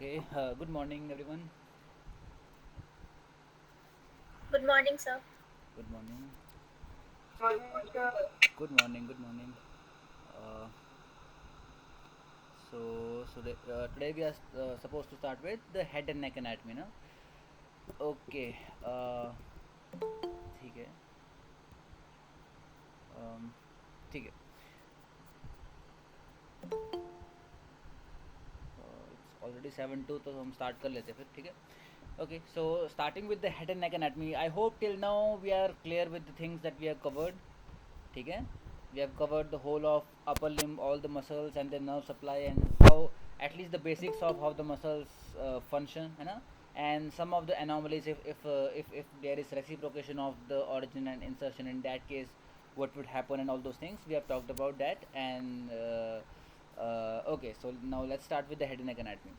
Okay, good morning, everyone. Good morning, sir. Good morning. Morning, sir. Good morning. Good morning. Uh, today we are supposed to start with the head and neck anatomy, no? Okay. ठीक है. ठीक है. It's already 7:02, तो हम start कर लेते हैं फिर, ठीक है? Okay, so starting with the head and neck anatomy, I hope till now we are clear with the things that we have covered. ठीक है, we have covered the whole of upper limb, all the muscles and the nerve supply, and how at least the basics of how the muscles function, है ना, and some of the anomalies if there is reciprocation of the origin and insertion, in that case what would happen and all those things we have talked about that. And okay, so now let's start with the head and neck anatomy.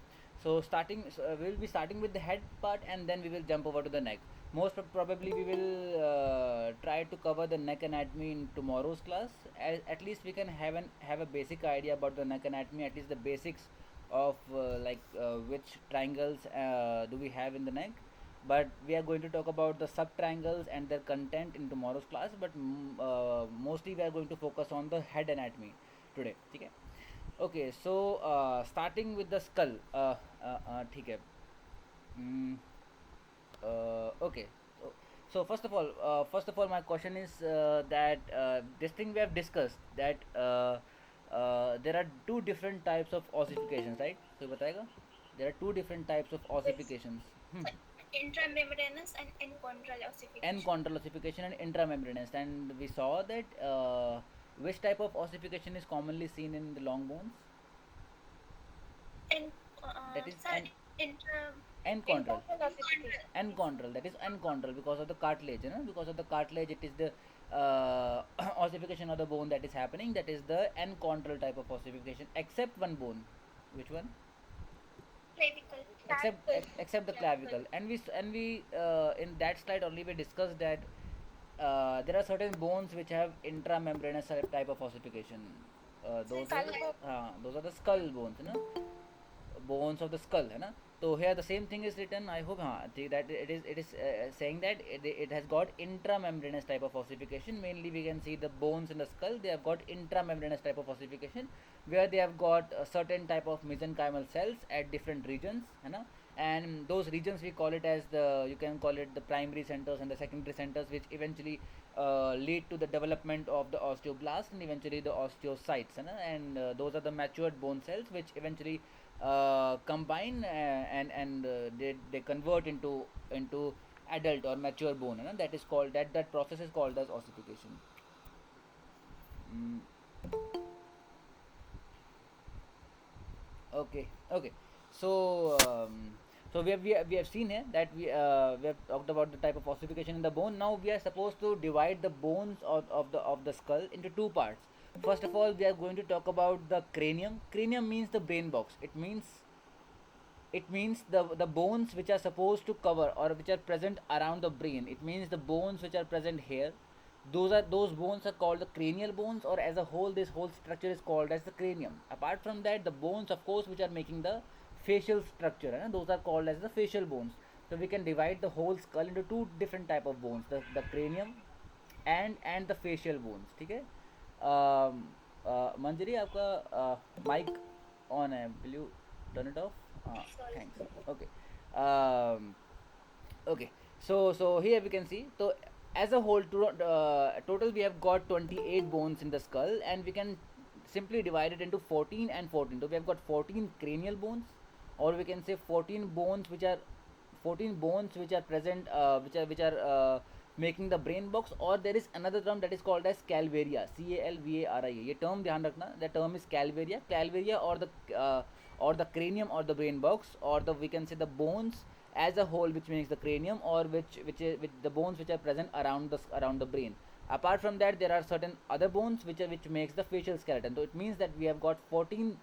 We will be starting with the head part and then we will jump over to the neck. Most probably we will try to cover the neck anatomy in tomorrow's class. At least we can have a basic idea about the neck anatomy, at least the basics of which triangles do we have in the neck. But we are going to talk about the sub triangles and their content in tomorrow's class, but mostly we are going to focus on the head anatomy today. Okay. Okay, so starting with the skull. ठीक है. Mm, okay. So first of all, my question is that this thing we have discussed that there are two different types of ossifications, right? So बताएगा. There are two different types of Yes. ossifications. Intramembranous and enchondral ossification. Enchondral ossification and intramembranous, and we saw that which type of ossification is commonly seen in the long bones. And That is sir, an intra enchondral. Enchondral ossification. Enchondral, that is enchondral because of the cartilage, you know, because of the cartilage it is the ossification of the bone that is happening, that is the enchondral type of ossification, except one bone. Which one? clavicle. Clavicle. Except the clavicle. And we in that slide only we discussed that there are certain bones which have intramembranous type of ossification. Sir, Skull bone. Those are the skull bones, you know, bones of the skull, है ना. So here the same thing is written. I hope that it is saying that it has got intramembranous type of ossification. Mainly we can see the bones in the skull, they have got intramembranous type of ossification, where they have got a certain type of mesenchymal cells at different regions, है ना. And those regions we call it as the, you can call it the primary centers and the secondary centers, which eventually lead to the development of the osteoblast and eventually the osteocytes, है ना. And those are the matured bone cells which eventually combine they convert into adult or mature bone, you know, that is called, that process is called as ossification. mm, okay. Okay, so we have seen here that we have talked about the type of ossification in the bone. Now we are supposed to divide the bones of the skull into two parts. First of all, we are going to talk about the cranium. Cranium means the brain box. It means the bones which are supposed to cover or which are present around the brain. It means the bones which are present here, those bones are called the cranial bones, or as a whole this whole structure is called as the cranium. Apart from that, the bones of course which are making the facial structure, those are called as the facial bones. So we can divide the whole skull into two different type of bones, the cranium and the facial bones, ठीक है. मंजरी आपका mic on है, will you turn it off? Sorry. Thanks. Okay. um, okay, so here we can see, so as a whole total we have got 28 bones in the skull, and we can simply divide it into 14 and 14. So we have got 14 cranial bones, or we can say 14 bones which are present, which are making the brain box. Or there is another term that is called as calvaria, calvaria. ये term ध्यान रखना, the term is calvaria, or the cranium or the brain box, or the, we can say, the bones as a whole which makes the cranium, or which the bones which are present around the brain. Apart from that, there are certain other bones which makes the facial skeleton. So it means that we have got 14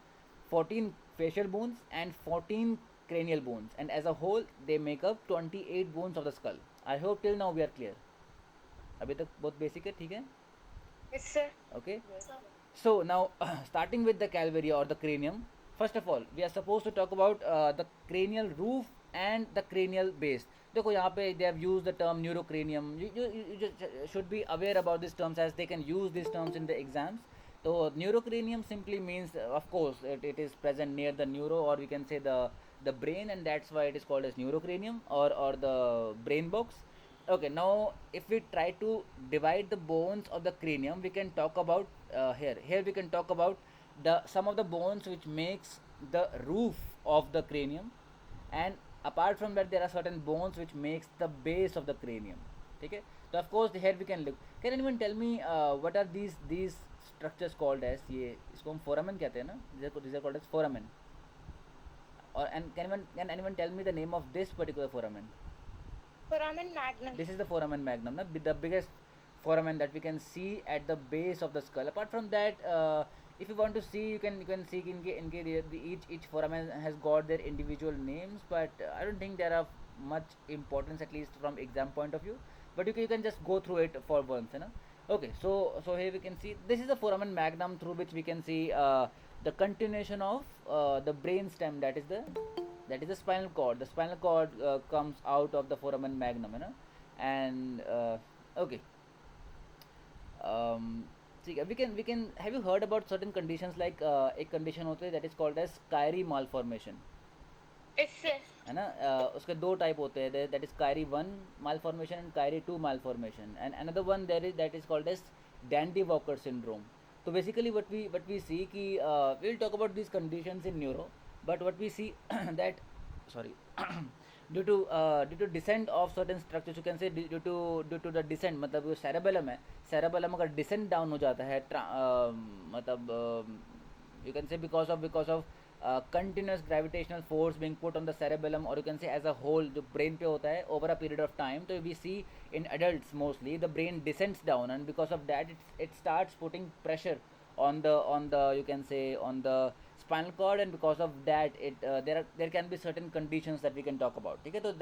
facial bones and 14 cranial bones, and as a whole they make up 28 bones of the skull. I hope till now we are clear. अभी तक बहुत basic है, ठीक है. Yes, sir. Okay. Yes. Sir, So now starting with the calvaria or the cranium. first of all we are supposed to talk about the cranial roof and the cranial base. देखो यहाँ पे they have used the term neurocranium. You just should be aware about these terms as they can use these terms in the exams. So neurocranium simply means of course it is present near the neuro, or we can say the brain, and that's why it is called as neurocranium or the brain box. Okay, now if we try to divide the bones of the cranium, we can talk about here we can talk about the some of the bones which makes the roof of the cranium, and apart from that there are certain bones which makes the base of the cranium. Okay, so of course here we can look. Can anyone tell me what are these structures called as? ये इसको हम foramen कहते हैं ना? These are called as foramen. Or and can anyone tell me the name of this particular foramen? Foramen magnum. This is the foramen magnum, na? The biggest foramen that we can see at the base of the skull. Apart from that, if you want to see, you can see each foramen has got their individual names, but I don't think there are much importance, at least from exam point of view. But you can just go through it for once, na? Okay, so here we can see this is the foramen magnum through which we can see the continuation of the brain stem, that is the spinal cord. The spinal cord comes out of the foramen magnum, you know, and okay. ठीक है, we can have you heard about certain conditions like एक condition होते हैं that is called as Kyrie malformation, Yes, sir. है ना? उसके दो type होते हैं, that is Kyrie 1 malformation and Kyrie 2 malformation, and another one there is that is called as Dandy Walker syndrome. So basically what we see कि we will talk about these conditions in neuro, but what we see that sorry due to descent of certain structures, you can say due to the descent, मतलब जो cerebellum है, cerebellum अगर descent down हो जाता है मतलब you can say because of continuous gravitational force being put on the cerebellum, or you can say as a whole जो brain पे होता है over a period of time. So we see in adults mostly the brain descends down, and because of that it starts putting pressure on the you can say on the spinal cord, and because of that there can be certain conditions that we can talk about. Okay, so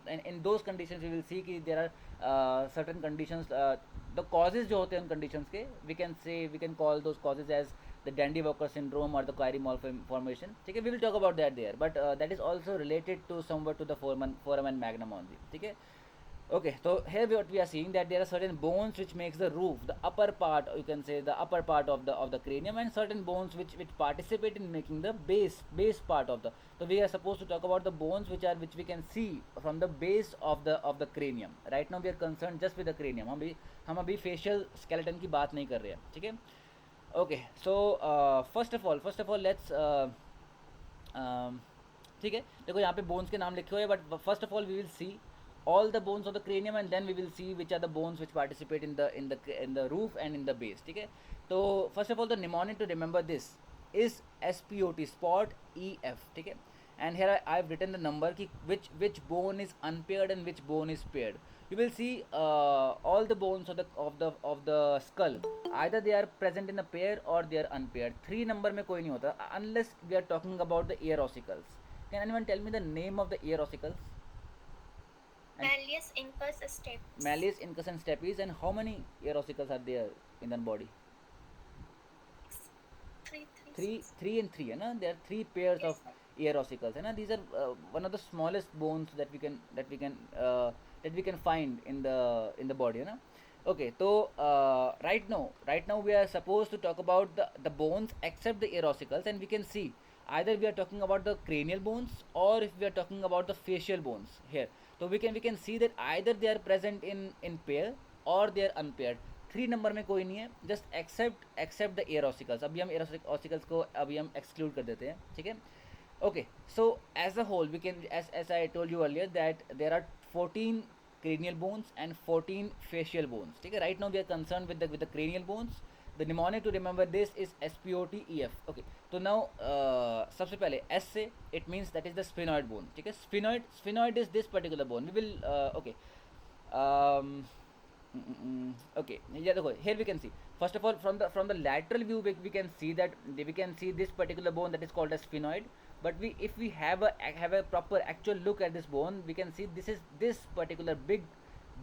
in those conditions we will see कि there are certain conditions, the causes जो होते हैं उन conditions के we can call those causes as the Dandy Walker syndrome or the Kyrie malformation. Okay, we will talk about that there, but that is also related to somewhat to the foramen magnum only. Okay. Okay, so here what we are seeing that there are certain bones which makes the roof, the upper part, you can say the upper part of the cranium, and certain bones which participate in making the base part of the. So we are supposed to talk about the bones which we can see from the base of the cranium. Right now we are concerned just with the cranium. हम अभी facial skeleton की बात नहीं कर रहे हैं, ठीक है? Okay, so first of all let's ठीक है, देखो यहाँ पे bones के नाम लिखे हुए हैं, but first of all we will see all the bones of the cranium, and then we will see which are the bones which participate in the roof and in the base. ठीक है, तो first of all the mnemonic to remember this is SPOT, spot EF. ठीक है, and here I've written the number कि which bone is unpaired and which bone is paired. You will see all the bones of the skull, either they are present in a pair or they are unpaired. 3 number में कोई नहीं होता unless we are talking about the ear ossicles. Can anyone tell me the name of the ear ossicles? Malleus, incus, stapes. Malleus, incus and stapes. And how many ear ossicles are there in the body? Three and three, है ना? There are 3 pairs Yes, of ear ossicles, है ना? These are one of the smallest bones that we can find in the body, है ना? Okay, so right now we are supposed to talk about the bones except the ear ossicles, and we can see either we are talking about the cranial bones or if we are talking about the facial bones here. So we can see that either they are present in pair or they are unpaired. 3 number में कोई नहीं है, just except the ear ossicles. अभी हम ear ossicles को अभी हम exclude कर देते हैं, ठीक है? Okay, so as a whole we can, as I told you earlier, that there are 14 cranial bones and 14 facial bones. ठीक है? Right now we are concerned with the cranial bones. The mnemonic to remember this is SPOTEF. Okay, so now सबसे पहले S से it means that is the sphenoid bone. ठीक है? Sphenoid is this particular bone. We will okay. Okay, yeah, देखो, here we can see first of all from the lateral view we can see that we can see this particular bone that is called as sphenoid. But if we have a proper actual look at this bone, we can see this particular big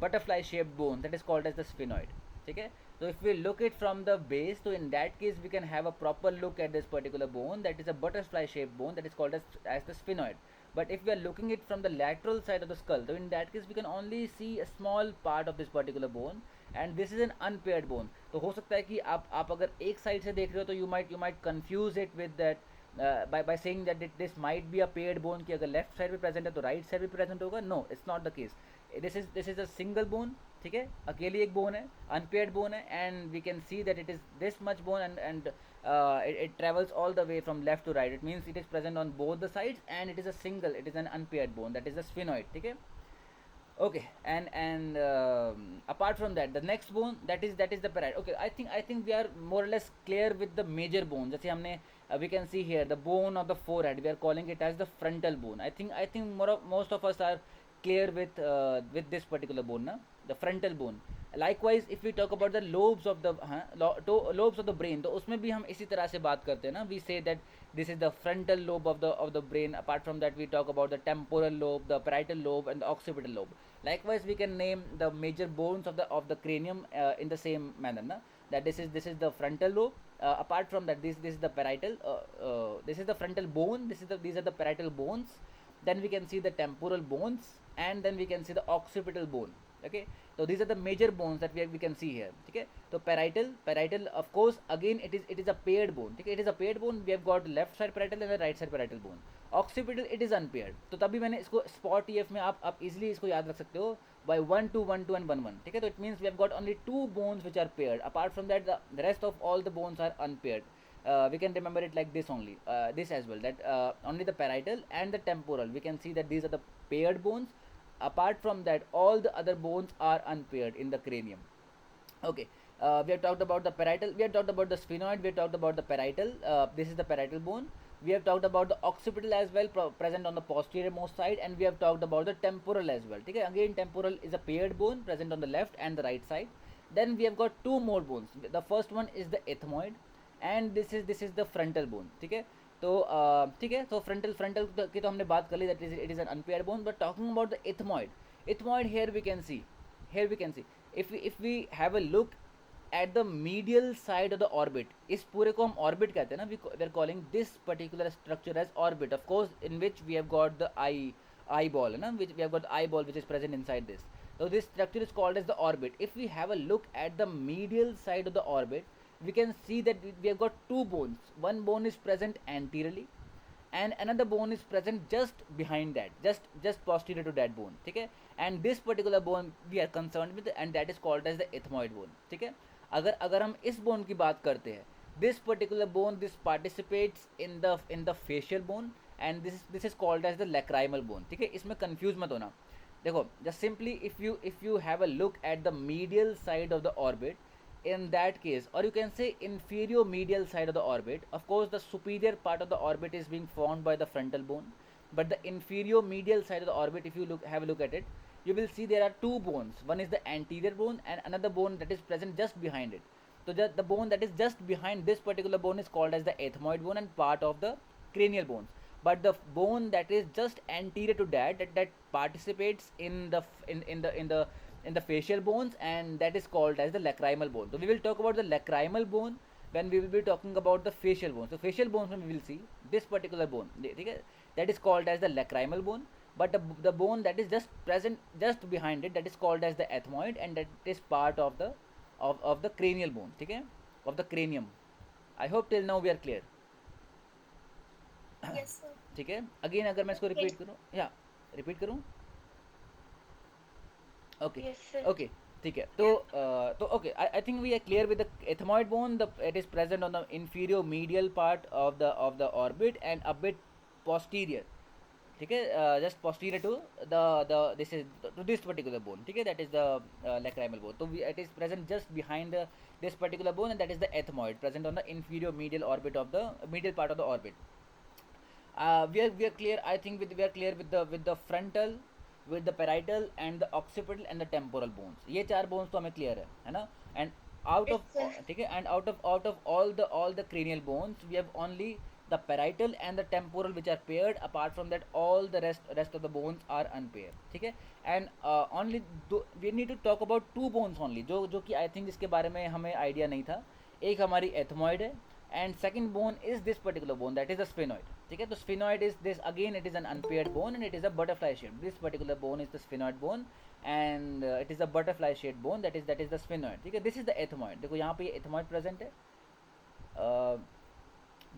butterfly shaped bone that is called as the sphenoid. ठीक है. So if we look it from the base, so in that case we can have a proper look at this particular bone, that is a butterfly shaped bone, that is called as the sphenoid. But if we are looking it from the lateral side of the skull, so in that case we can only see a small part of this particular bone, and this is an unpaired bone. तो हो सकता है कि आप अगर एक side से देख रहे हो तो you might confuse it with that by saying that this might be a paired bone, कि अगर लेफ्ट साइड पे प्रेजेंट है तो राइट साइड पे प्रेजेंट होगा. No, it's not the case. This is a single bone, ठीक है, अकेली एक बोन है, अनपेयर्ड बोन है, and we can see that it is this much bone, and it travels all the way from left to right. It means it is present on both the sides, and it is a single, it is an unpaired bone, that is the sphenoid. ठीक है. Okay, and apart from that, the next bone, that is the parietal. Okay, I think we are more or less clear with the major bone. जैसे हमने we can see here the bone of the forehead, we are calling it as the frontal bone. I think most of us are clear with this particular bone, na, the frontal bone. Likewise, if we talk about the lobes of the lobes of the brain, तो उसमें भी हम इसी तरह से बात करते हैं ना. We say that this is the frontal lobe of the brain. Apart from that, we talk about the temporal lobe, the parietal lobe, and the occipital lobe. Likewise, we can name the major bones of the cranium in the same manner, na? That this is the frontal lobe. Apart from that, this is the parietal. This is the frontal bone. These are the parietal bones. Then we can see the temporal bones, and then we can see the occipital bone. Okay, so these are the major bones that we can see here. Okay, so parietal of course again it is a paired bone. Okay, it is a paired bone. We have got left side parietal and the right side parietal bone. Occipital it is unpaired. तो तभी मैंने इसको spot EF में आप easily इसको याद रख सकते हो by 1 2 1 2 and 1 1. ठीक है, तो it means we have got only two bones which are paired. Apart from that, the rest of all the bones are unpaired. We can remember it like this only, this as well, that only the parietal and the temporal, we can see that these are the paired bones. Apart from that, all the other bones are unpaired in the cranium. Okay, we have talked about the parietal, we have talked about the sphenoid, we have talked about the parietal. This is the parietal bone. We have talked about the occipital as well, present on the posterior most side, and we have talked about the temporal as well. Okay, again temporal is a paired bone present on the left and the right side. Then we have got two more bones. The first one is the ethmoid, and this is the frontal bone. ठीक है, तो ठीक है, तो frontal की तो हमने बात कर ली, that is it is an unpaired bone. But talking about the ethmoid, here we can see if we have a look at the medial side of the orbit, इस पूरे को हम orbit कहते हैं ना. we are calling this particular structure as orbit, of course, in which we have got the eyeball, na, which we have got the eyeball which is present inside this. So this structure is called as the orbit. If we have a look at the medial side of the orbit, we can see that we have got two bones. One bone is present anteriorly, and another bone is present just behind that, just posterior to that bone. ठीक है, and this particular bone we are concerned with, and that is called as the ethmoid bone. ठीक है, अगर हम इस bone की बात करते हैं, this particular bone, this participates in the facial bone, and this is called as the lacrimal bone. ठीक है, इसमें confuse मत होना. देखो, just simply if you have a look at the medial side of the orbit, in that case, or you can say inferior medial side of the orbit, of course the superior part of the orbit is being formed by the frontal bone, but the inferior medial side of the orbit, if you have a look at it, you will see there are two bones. One is the anterior bone, and another bone that is present just behind it. So the bone that is just behind this particular bone is called as the ethmoid bone, and part of the cranial bones. But the bone that is just anterior to that participates in the facial bones, and that is called as the lacrimal bone. So we will talk about the lacrimal bone when we will be talking about the facial bones. So facial bones, we will see this particular bone, that is called as the lacrimal bone. But the bone that is just present just behind it, that is called as the ethmoid, and that is part of the cranial bone. Okay, of the cranium. I hope till now we are clear. Yes, sir. ठीक है, again अगर मैं इसको repeat करूँ, या repeat करूँ. Okay, Yes, sir. Okay, ठीक है, तो okay, I think we are clear with the ethmoid bone. It is present on the inferior medial part of the orbit and a bit posterior. ठीक है, just posterior to this particular bone. ठीक है, that is the lacrimal bone. So it is present just behind this particular bone, and that is the ethmoid, present on the inferior medial orbit of the medial part of the orbit. We are clear, I think we are clear with the frontal, with the parietal, and the occipital and the temporal bones. ये चार bones तो हमें clear है ना. And out of Yes, sir. ठीक है, and out of all the cranial bones, we have only the parietal and the temporal which are paired. Apart from that, all the rest of the bones are unpaired, ठीक है. And only we need to talk about two bones only, जो कि I think इसके बारे में हमें idea नहीं था. एक हमारी ethmoid है, and second bone is this particular bone, that is the sphenoid, ठीक है. तो sphenoid is this, again it is an unpaired bone and it is a butterfly shape. This particular bone is the sphenoid bone and it is a butterfly shaped bone, that is the sphenoid, ठीक है. This is the ethmoid. देखो यहाँ पे ethmoid present है.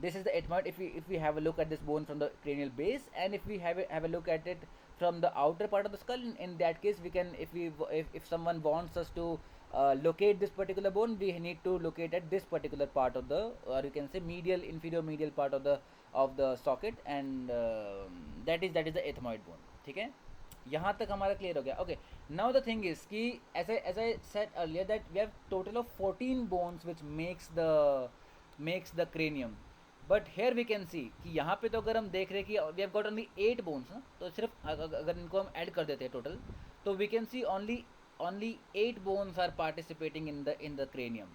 This is the ethmoid. If we have a look at this bone from the cranial base, and if we have a look at it from the outer part of the skull, in that case we can, if someone wants us to locate this particular bone, we need to locate at this particular part of the, or you can say medial, inferior medial part of the socket, and that is the ethmoid bone, ठीक है. यहाँ तक हमारा clear हो गया. Okay, now the thing is कि as I said earlier that we have total of 14 bones which makes the cranium. But here we can see कि यहाँ पे तो अगर हम देख रहे हैं कि we have got only 8 bones ना, तो सिर्फ अगर इनको हम ऐड कर देते हैं टोटल, तो we can see only 8 bones are participating in the cranium.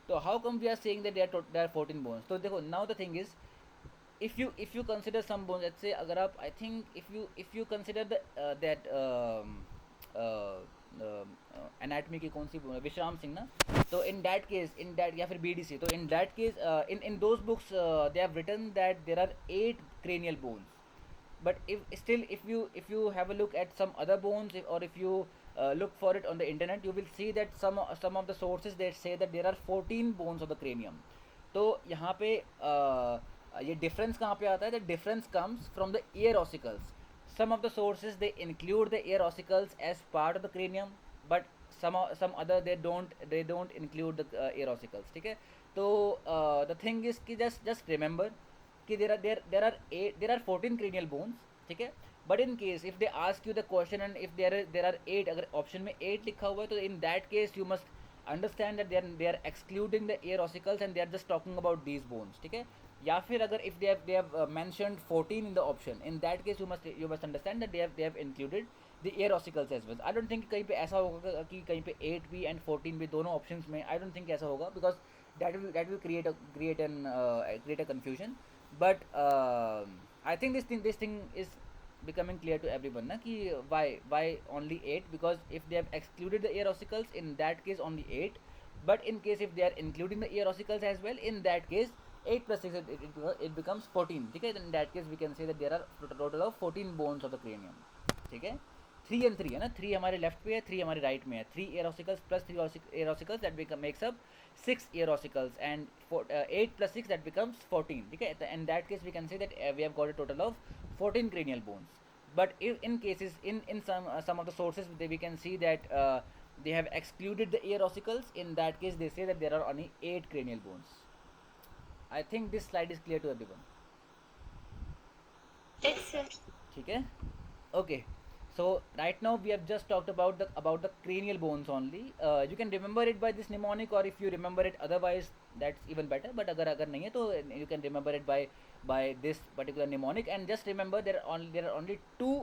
तो how come we are saying that there are 14 bones. तो देखो, now the thing is, if you consider some bones, let's say अगर आप, I think if you consider that anatomy की कौन सी bone है, विश्राम सिंह ना, तो इन दैट केस, या फिर BDC, तो in that case in those books they have written that there are 8 cranial bones. But if you have a look at some other bones, or if you look for it on the internet, you will see that some of the sources they say that there are 14 bones of the cranium. तो यहाँ पे ये difference कहाँ पे आता है? The difference comes from the ear ossicles. Some of the sources they include the ear ossicles as part of the cranium, but some other they don't include the ear ossicles, ठीक है. तो the thing is कि just remember कि there are 14 cranial bones, ठीक है. But in case if they ask you the question and if there are 8, अगर option में 8 लिखा हुआ है, तो in that case you must understand that they are excluding the ear ossicles and they are just talking about these bones, ठीक है. या फिर अगर if they have mentioned 14 in the option, in that case you must understand that they have included the ear ossicles as well. I don't think कहीं पे ऐसा होगा कि कहीं पे 8 भी and 14 भी दोनों options में, I don't think ऐसा होगा, because that will create a confusion. But I think this thing is becoming clear to everyone ना, कि why only 8, because if they have excluded the ear ossicles, in that case only 8. But in case if they are including the ear ossicles as well, in that case 8 plus 6 it becomes 14, ठीक है. In that case we can say that there are total of 14 bones of the cranium, ठीक है. 3 and 3 है ना, 3 हमारे left पे है, 3 हमारे राइट में है. 3 ear ossicles plus 3 ear ossicles, that makes up 6 ear ossicles, and 8 plus 6 that becomes 14, ठीक है. In that case we can say that we have got a total of 14 cranial bones. But if in cases in some of the sources we can see that they have excluded the ear ossicles. In that case they say that there are only 8 cranial bones. I think this slide is clear to everyone. Yes, sir. ठीक है. Okay, so right now we have just talked about the cranial bones only. You can remember it by this mnemonic, or if you remember it otherwise, that's even better. But अगर नहीं है तो you can remember it by this particular mnemonic, and just remember there are only 2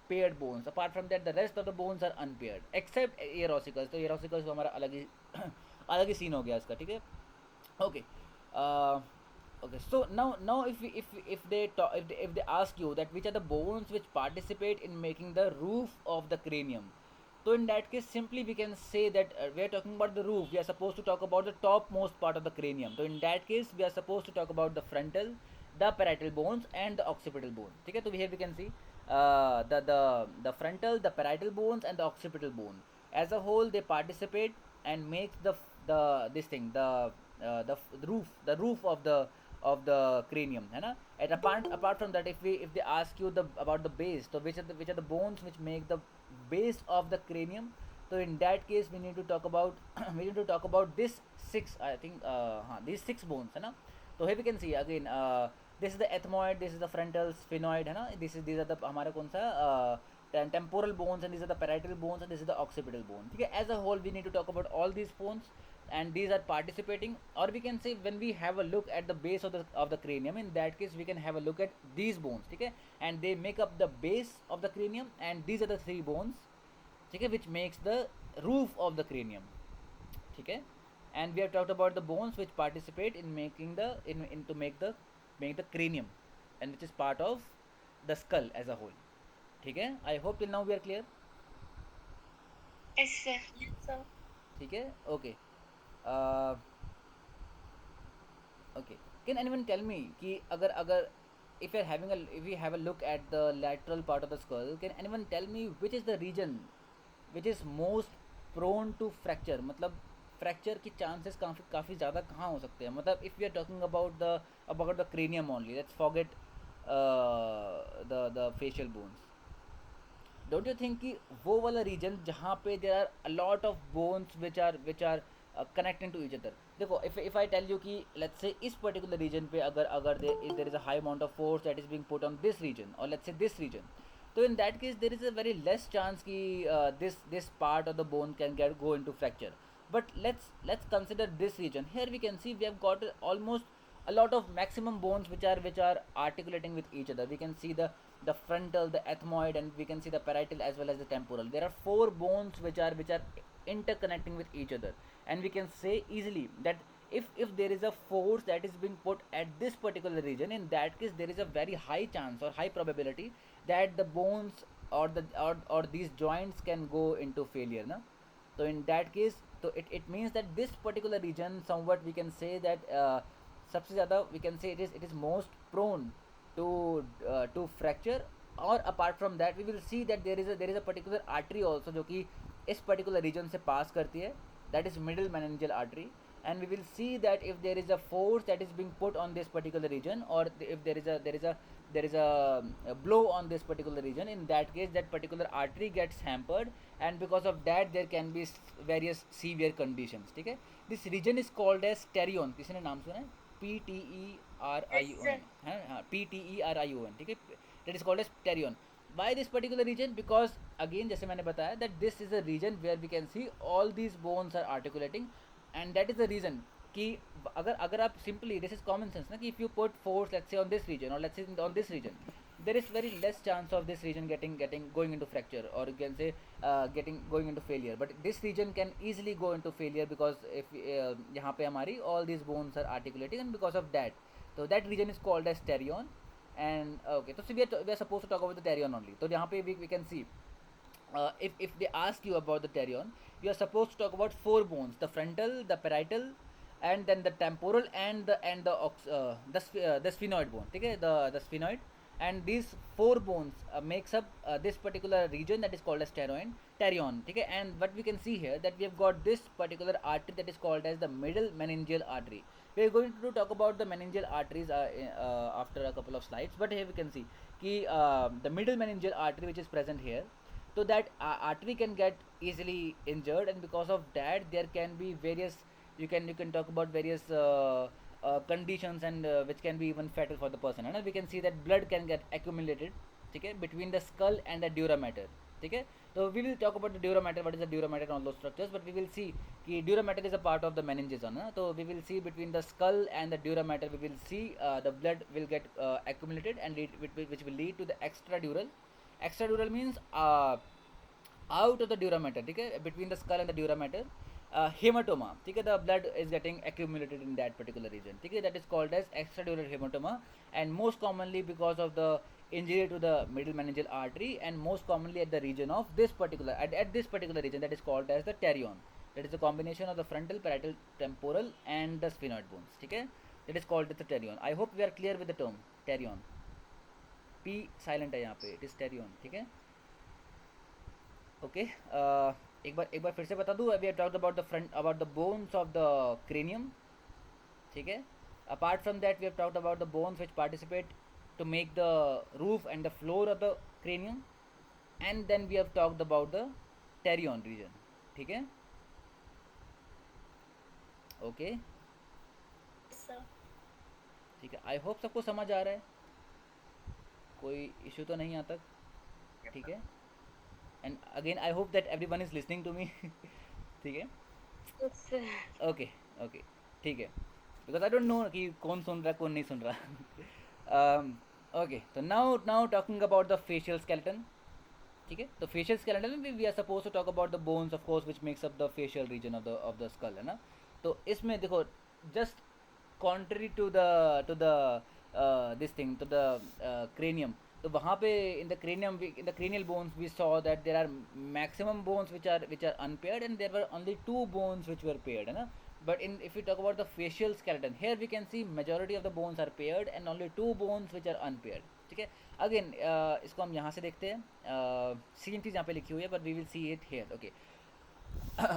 paired bones. Apart from that, the rest of the bones are unpaired except ear ossicles. तो ear ossicles तो हमारा अलग ही scene हो गया इसका, ठीक है. Okay. Okay, so now if they ask you that which are the bones which participate in making the roof of the cranium, so in that case simply we can say that we are talking about the roof, we are supposed to talk about the topmost part of the cranium. So in that case we are supposed to talk about the frontal, the parietal bones and the occipital bone, ठीक है. तो here we can see the frontal, the parietal bones and the occipital bone as a whole, they participate and make the roof of the cranium, है ना. And apart from that, if they ask you about the base, so which are the bones which make the base of the cranium, so in that case we need to talk about this 6, I think these 6 bones, है ना. So here we can see again this is the ethmoid, this is the frontal, sphenoid, है ना. These are the हमारा कौन सा temporal bones, and these are the parietal bones, and this is the occipital bone, ठीक है. As a whole we need to talk about all these bones, and these are participating, or we can say when we have a look at the base of the cranium, in that case we can have a look at these bones, ठीक है, and they make up the base of the cranium, and these are the 3 bones, ठीक है, which makes the roof of the cranium, ठीक है. And we have talked about the bones which participate in making to make the being the cranium, and which is part of the skull as a whole. ठीक है? I hope till now we are clear. Yes, sir. Yes, sir. ठीक है? Okay. Uh, okay. Can anyone tell me कि अगर if you're having a if we have a look at the lateral part of the skull, can anyone tell me which is the region which is most prone to fracture? मतलब fracture की chances काफ़ी ज़्यादा कहाँ हो सकते हैं? मतलब if we are talking about the cranium only, let's forget the facial bones. Don't you think कि वो वाला रीजन जहाँ पे there are a lot of bones which are connecting to each other. देखो इफ आई टेल यू कि let's say इस particular region पे अगर there is a high amount of force that is being put on this region और let's say this region, तो in that case there is a very less chance कि this part of the bone can go into fracture. But let's consider this region. Here we can see we have got almost a lot of maximum bones which are articulating with each other. We can see the frontal, the ethmoid, and we can see the parietal as well as the temporal. There are 4 bones which are interconnecting with each other, and we can say easily that if there is a force that is being put at this particular region, in that case there is a very high chance or high probability that the bones or these joints can go into failure, na. So in that case, so it means that this particular region somewhat we can say that सबसे ज़्यादा we can say it is most prone to fracture. और apart from that we will see that there is a particular artery also जो कि इस particular region से pass करती है, that is middle meningeal artery. And we will see that if there is a force that is being put on this particular region, or if there is a blow on this particular region, in that case that particular artery gets hampered, and because of that there can be various severe conditions. ठीक है? This region is called as terion. किसी ने नाम सुना है? PTERION है, हाँ, PTERION. ठीक है? That is called as terion. Why this particular region? Because again जैसे मैंने बताया that this is a region where we can see all these bones are articulating, and that is the reason कि अगर आप simply, this is common sense ना, कि if you put force let's say on this region or let's say on this region, there is very less chance of this region getting going into fracture, or you can say going into failure. But this region can easily go into failure because if यहाँ पे हमारी all these bones are articulating, and because of that, so that region is called as terion. And okay, so we are supposed to talk about the terion only. So यहाँ पे we can see if they ask you about the terion, you are supposed to talk about 4 bones: the frontal, the parietal, and then the temporal, and the sphenoid bone. ठीक है? The sphenoid, and these 4 bones makes up this particular region that is called as terion. ठीक है? And what we can see here that we have got this particular artery that is called as the middle meningeal artery. We are going to talk about the meningeal arteries after a couple of slides, but here we can see कि the middle meningeal artery which is present here, so that artery can get easily injured, and because of that there can be various, you can talk about various conditions, and which can be even fatal for the person. And we can see that blood can get accumulated, okay, between the skull and the dura mater. Okay, so we will talk about the dura mater, what is the dura mater and all those structures, but we will see कि dura mater is a part of the meninges, so we will see between the skull and the dura mater we will see the blood will get accumulated, and which will lead to the extradural. Extradural means out of the dura mater, okay, between the skull and the dura mater, hematoma, okay, the blood is getting accumulated in that particular region, okay, that is called as extradural hematoma. And most commonly because of the injury to the middle meningeal artery, and most commonly at the region of this particular at this particular region that is called as the terion. That is a combination of the frontal, parietal, temporal, and the sphenoid bones. Okay, that is called the terion. I hope we are clear with the term terion. P silent है यहाँ पे, it is terion. ठीक है? Okay. एक बार फिर से बता दूँ. We have talked about the bones of the cranium. ठीक है? Apart from that, we have talked about the bones which participate to make the roof and the floor of the cranium, and then we have talked about the terion region. ठीक है? Okay. Sir. ठीक है. I hope सबको समझ आ रहा है. कोई issue तो नहीं आता. ठीक है? And again I hope that everyone is listening to me. ठीक है? Yes, sir. Okay. Okay. ठीक है. Because I don't know कि कौन सुन रहा है कौन नहीं सुन रहा. Okay. So now talking about the facial skeleton. ठीक है? तो facial skeleton में we are supposed to talk about the bones of course which makes up the facial region of the skull, है ना? तो इसमें देखो just contrary to the this thing to the cranium. तो वहाँ पे in the cranium in the cranial bones we saw that there are maximum bones which are unpaired, and there were only two bones which were paired, है ना. But in if we talk about the facial skeleton, here we can see majority of the bones are paired and only two bones which are unpaired. ठीक है. Again इसको हम यहाँ से देखते हैं. सेम चीज़ यहाँ पे लिखी हुई है, but we will see it here. Okay.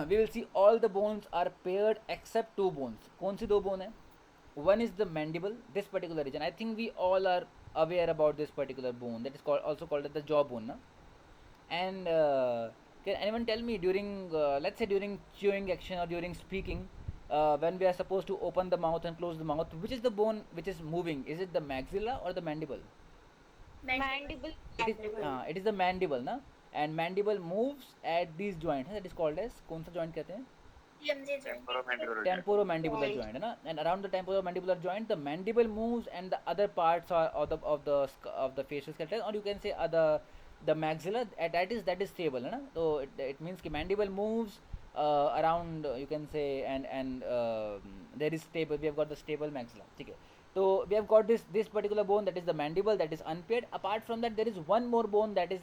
We will see all the bones are paired except two bones. कौन सी दो bone है? One is the mandible, this particular region. I think we all are aware about this particular bone that is called also called as the jawbone, na? And can anyone tell me during let's say during chewing action or during speaking, when we are supposed to open the mouth and close the mouth, which is the bone which is moving? Is it the maxilla or the mandible? Mandible. It is the mandible, na. And mandible moves at these joints, that is called as कौन सा joint कहते हैं? TMJ joint. Temporomandibular joint, है ना. And around the temporomandibular joint, the mandible moves, and the other parts are of the facial skeleton, or you can say the maxilla, that is stable, है ना. So it means कि mandible moves around, you can say, and there is stable. We have got the stable maxilla. ठीक है. So we have got this particular bone, that is the mandible, that is unpaired. Apart from that, there is one more bone that is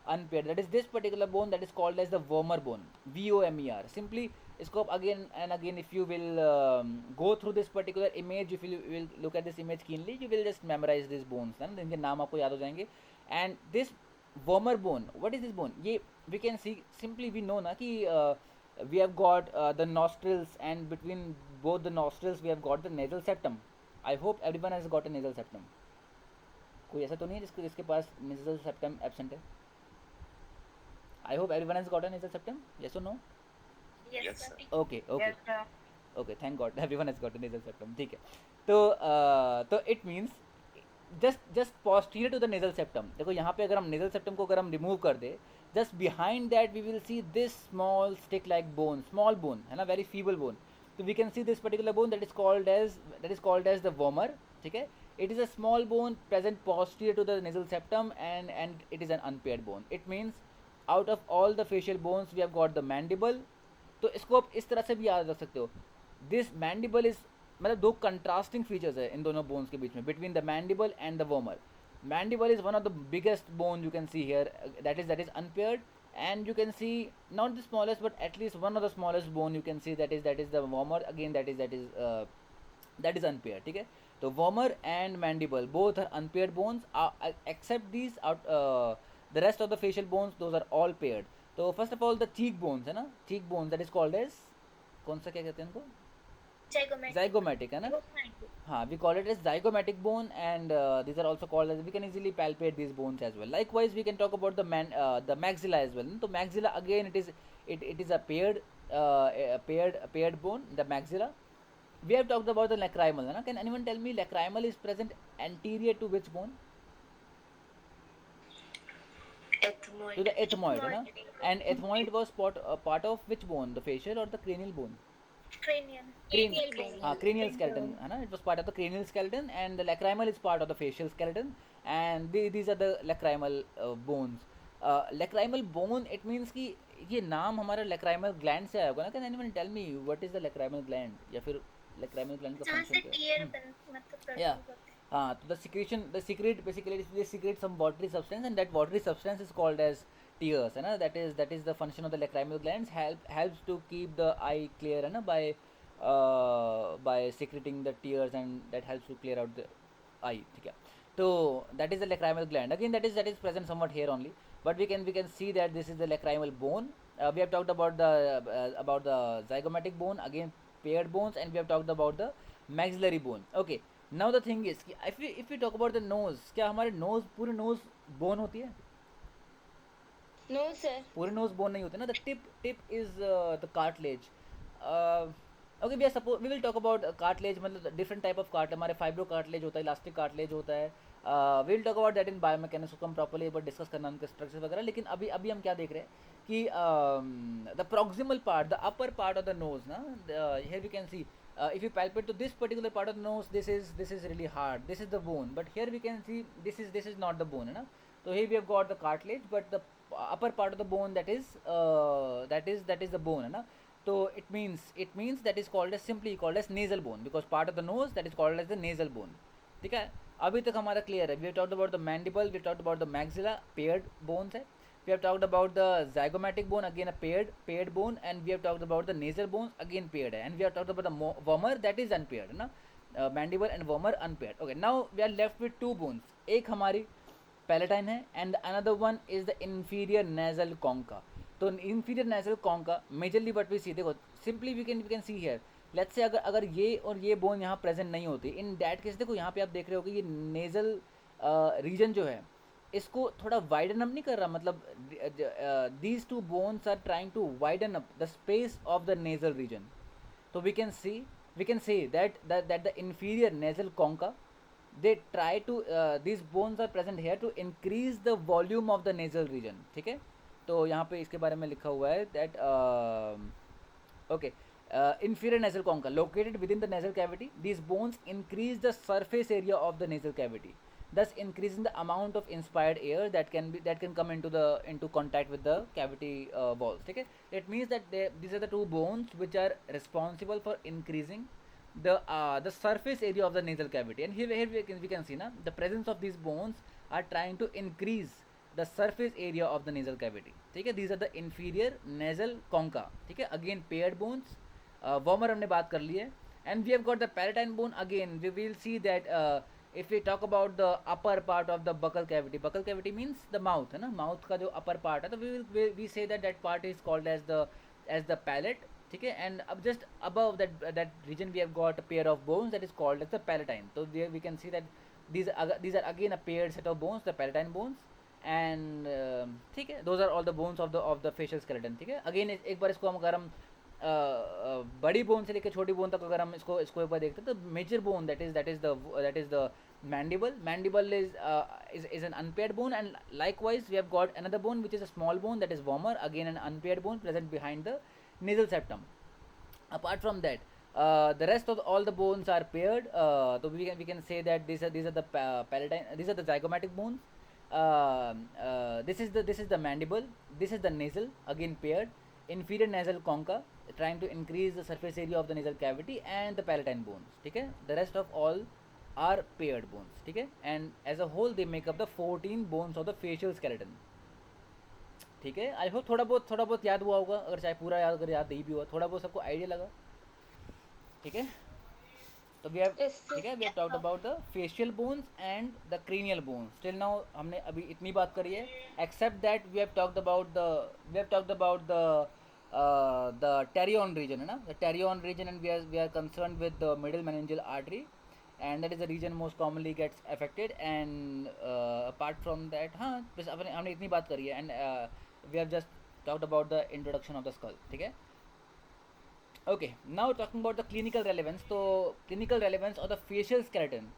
unpaired. That is this particular bone that is called as the vomer bone. VOMER. Simply इसको again and again, if you will go through this particular image, if you will look at this image keenly, you will just memorize these bones. ना इनके नाम आपको याद हो जाएंगे. And this vomer bone, what is this bone? ये we can see, simply we know ना कि we have got the nostrils, and between both the nostrils we have got the nasal septum. I hope everyone has got a nasal septum. कोई ऐसा तो नहीं है जिसके पास nasal septum absent है? I hope everyone has got a nasal septum. Yes or no? Yes, sir. Okay. Yes, sir. Okay, thank God everyone has got a nasal septum. ठीक है. तो it means just posterior to the nasal septum. देखो यहाँ पे अगर हम nasal septum को अगर हम remove कर दे, just behind that we will see this small stick-like bone, small bone, है ना, very feeble bone. So we can see this particular bone that is called as the vomer. ठीक है. It is a small bone present posterior to the nasal septum, and it is an unpaired bone. It means out of all the facial bones we have got the mandible. तो इसको आप इस तरह से भी याद रख सकते हो. दिस मैंडिबल इज, मतलब दो कंट्रास्टिंग फीचर्स है इन दोनों बोन्स के बीच में, between the mandible and the vomer. Mandible is one of the biggest bone you can see here, that is unpaired, and you can see not the smallest but at least one of the smallest bone you can see, that is the vomer. Again that is unpaired. ठीक है. तो vomer and mandible both are unpaired bones, except these the rest of the facial bones, those are all paired. तो first of all the cheek bones है ना, cheek bone that is called as, कौन सा क्या कहते हैं उनको? zygomatic है ना. हाँ, we call it as zygomatic bone, and these are also called as, we can easily palpate these bones as well. Likewise we can talk about the maxilla as well. तो maxilla again it is a paired bone, the maxilla. We have talked about the lacrimal, है ना. Can anyone tell me lacrimal is present anterior to which bone? Ethmoid. To the ethmoid, है ना. And ethmoid was part of which bone, the facial or the cranial bone? Cranial skeleton, है ना. It was part of the cranial skeleton, and the lacrimal is part of the facial skeleton, and these are the lacrimal bones. Lacrimal bone, it means कि ये नाम हमारा lacrimal gland से आया होगा ना. Can anyone tell me what is the lacrimal gland, या फिर lacrimal gland का function क्या है? Yeah. हाँ, तो the secrete basically they secrete some watery substance, and that watery substance is called as tears, है ना. That is the function of the lacrimal glands. Helps to keep the eye clear, है ना, by secreting the tears, and that helps to clear out the eye. ठीक है. तो that is the lacrimal gland. Again that is present somewhat here only, but we can see that this is the lacrimal bone. We have talked about the zygomatic bone, again paired bones, and we have talked about the maxillary bone. Okay. Now the thing is कि if we talk about the nose, क्या हमारे nose पूरे nose bone होती है? No, sir. पूरे nose bone नहीं होते ना. The tip is the cartilage. Okay, we will talk about cartilage, मतलब different type of cartilage. हमारे fibro cartilage होता है, elastic cartilage होता है. We will talk about that in biomechanics, उसको हम properly एक बार discuss करना उनके structures वगैरह. लेकिन अभी हम क्या देख रहे हैं कि the proximal part, the upper part of the nose, ना, here we can see. If you palpate to this particular part of the nose, this is really hard. This is the bone, but here we can see this is not the bone, है ना. So here we have got the cartilage, but the upper part of the bone, that is the bone, है ना. So it means that is simply called as nasal bone, because part of the nose that is called as the nasal bone. ठीक है, अभी तक हमारा clear है. We have talked about the mandible, we have talked about the maxilla, paired bones है. We have talked about the zygomatic bone, again a paired bone, and we have talked about the nasal bones, again paired, and we have talked about the vomer, that is unpaired, ना. Mandible and vomer unpaired. Okay, now we are left with two bones. एक हमारी palatine है, and another one is the inferior nasal concha. तो inferior nasal concha majorly what we see, देखो simply we can see here. Let's say अगर ये और ये bone यहाँ प्रेजेंट नहीं होती, इन डैट केस देखो यहाँ पे आप देख रहे हो कि ये नेजल रीजन जो है इसको थोड़ा वाइडन अप नहीं कर रहा, मतलब these two bones are trying to widen up the space of the nasal region. तो we can say that the inferior nasal concha, they try to these bones are present here to increase the volume of the nasal region. ठीक है, तो यहाँ पे इसके बारे में लिखा हुआ है that okay, inferior nasal concha located within the nasal cavity, these bones increase the surface area of the nasal cavity, thus increasing the amount of inspired air that can come into contact with the cavity walls. Okay, it means that these are the two bones which are responsible for increasing the surface area of the nasal cavity. And here we can see na, the presence of these bones are trying to increase the surface area of the nasal cavity. ठीक है, these are the inferior nasal concha. ठीक है, again paired bones. Vomer हमने बात कर ली है. And we have got the palatine bone. Again we will see that if we talk about the upper part of the buccal cavity means the mouth है ना, mouth का जो upper part है, तो we say that part is called as the palate. ठीक है, and just above that region we have got a pair of bones that is called as the palatine. So there we can see that these are again a paired set of bones, the palatine bones. And ठीक है, those are all the bones of the facial skeleton. ठीक है, again एक बार इसको हम अगर हम बड़ी बोन से लेकर छोटी बोन तक अगर हम इसको एक बार देखते हैं, तो major bone that is the mandible is an unpaired bone. And likewise we have got another bone which is a small bone, that is vomer, again an unpaired bone present behind the nasal septum. Apart from that, the rest of all the bones are paired. So we can say that these are the palatine, these are the zygomatic bones. This is the mandible, this is the nasal, again paired, inferior nasal concha trying to increase the surface area of the nasal cavity, and the palatine bones. ठीक है, the rest of all are paired bones. ठीक है, and as a whole they make up the 14 bones of the facial skeleton. ठीक है, I hope थोड़ा बहुत याद हुआ होगा, अगर चाहे पूरा याद, अगर याद नहीं भी हुआ, थोड़ा बहुत सबको आइडिया लगा. ठीक है, तो we have ठीक है, we have talked about the facial bones and the cranial bones. Till now हमने अभी इतनी बात करी है, except that we have talked about the pterion region है ना, the pterion region, and we are concerned with the middle meningeal artery, and that is the region most commonly gets affected. And apart from that, हाँ बस हमने इतनी बात करी है. And we have just talked about the introduction of the skull. ठीक है, okay, now talking about the clinical relevance. So clinical relevance of the facial skeleton.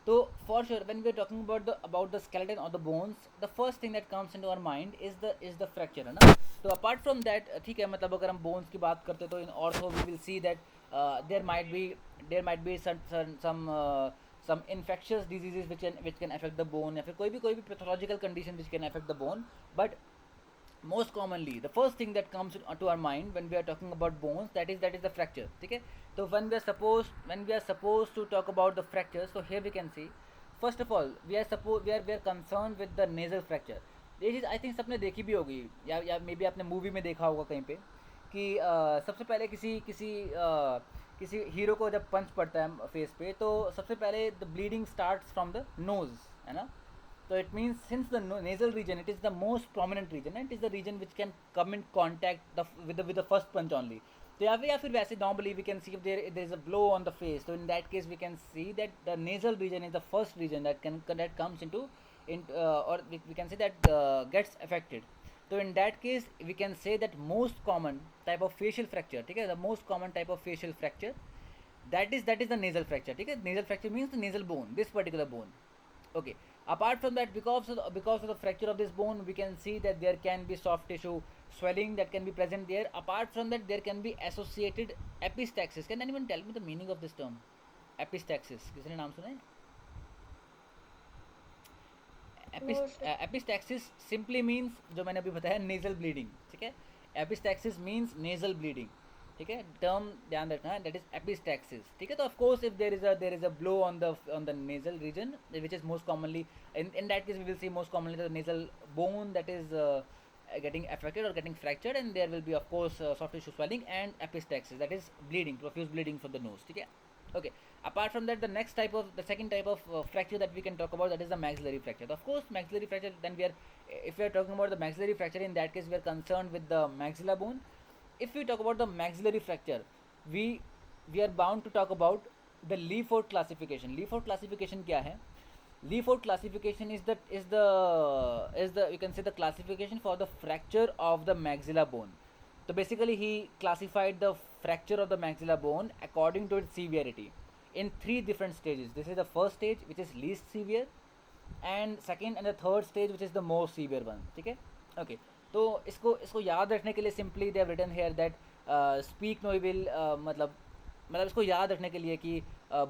So for sure when we are talking about the skeleton or the bones, the first thing that comes into our mind is the fracture है ना. तो apart from that, ठीक है, मतलब अगर हम bones की बात करते तो in ortho we will see that there might be some infectious diseases which can affect the bone, या फिर कोई भी pathological condition which can affect the bone. But most commonly the first thing that comes to our mind when we are talking about bones, that is the fracture. ठीक है, so when we are supposed to talk about the fractures, so here we can see first of all we are concerned with the nasal fracture. ये चीज़ आई think सबने देखी भी होगी, या may be आपने movie में देखा होगा कहीं पे कि सबसे पहले किसी हीरो को जब पंच पड़ता है फेस पे, तो सबसे पहले the bleeding starts from the nose है ना. So it means since the nasal region, it is the most prominent region, and it is the region which can come in contact with the first punch only. So या फिर वैसे normally we can see if there is a blow on the face. So in that case we can see that the nasal region is the first region that comes into or we can say that gets affected. So in that case we can say that most common type of facial fracture, ठीक है, the most common type of facial fracture, that is the nasal fracture. ठीक है, nasal fracture means the nasal bone, this particular bone. Okay, apart from that, because of the fracture of this bone, we can see that there can be soft tissue swelling that can be present there. Apart from that, there can be associated epistaxis. Can anyone tell me the meaning of this term, epistaxis? किसी ने नाम सुना है? Epistaxis simply means, जो मैंने अभी बताया, nasal bleeding. ठीक है, epistaxis means nasal bleeding. ठीक है, टर्म ध्यान रखना है, दैट इज एपिस्टैक्सिस, ठीक है. तो of course if there is a blow on the nasal region which is most commonly in that case we will see most commonly the nasal bone that is getting affected or getting fractured, and there will be of course soft tissue swelling and epistaxis, that is bleeding, profuse bleeding from the nose, ठीक है. Okay, apart from that, the second type of fracture that we can talk about, that is the maxillary fracture. Of course maxillary fracture, then if we are talking about the maxillary fracture, in that case we are concerned with the maxilla bone. If we talk about the maxillary fracture, we we are bound to talk about the Lee-Ford classification. Lee-Ford classification क्या है? Lee-Ford classification is the you can say the classification for the fracture of the maxilla bone. So basically he classified the fracture of the maxilla bone according to its severity in three different stages. This is the first stage, which is least severe, and second and the third stage, which is the most severe one, ठीक है. Okay, तो इसको याद रखने के लिए simply they have written here that speak no evil, मतलब इसको याद रखने के लिए कि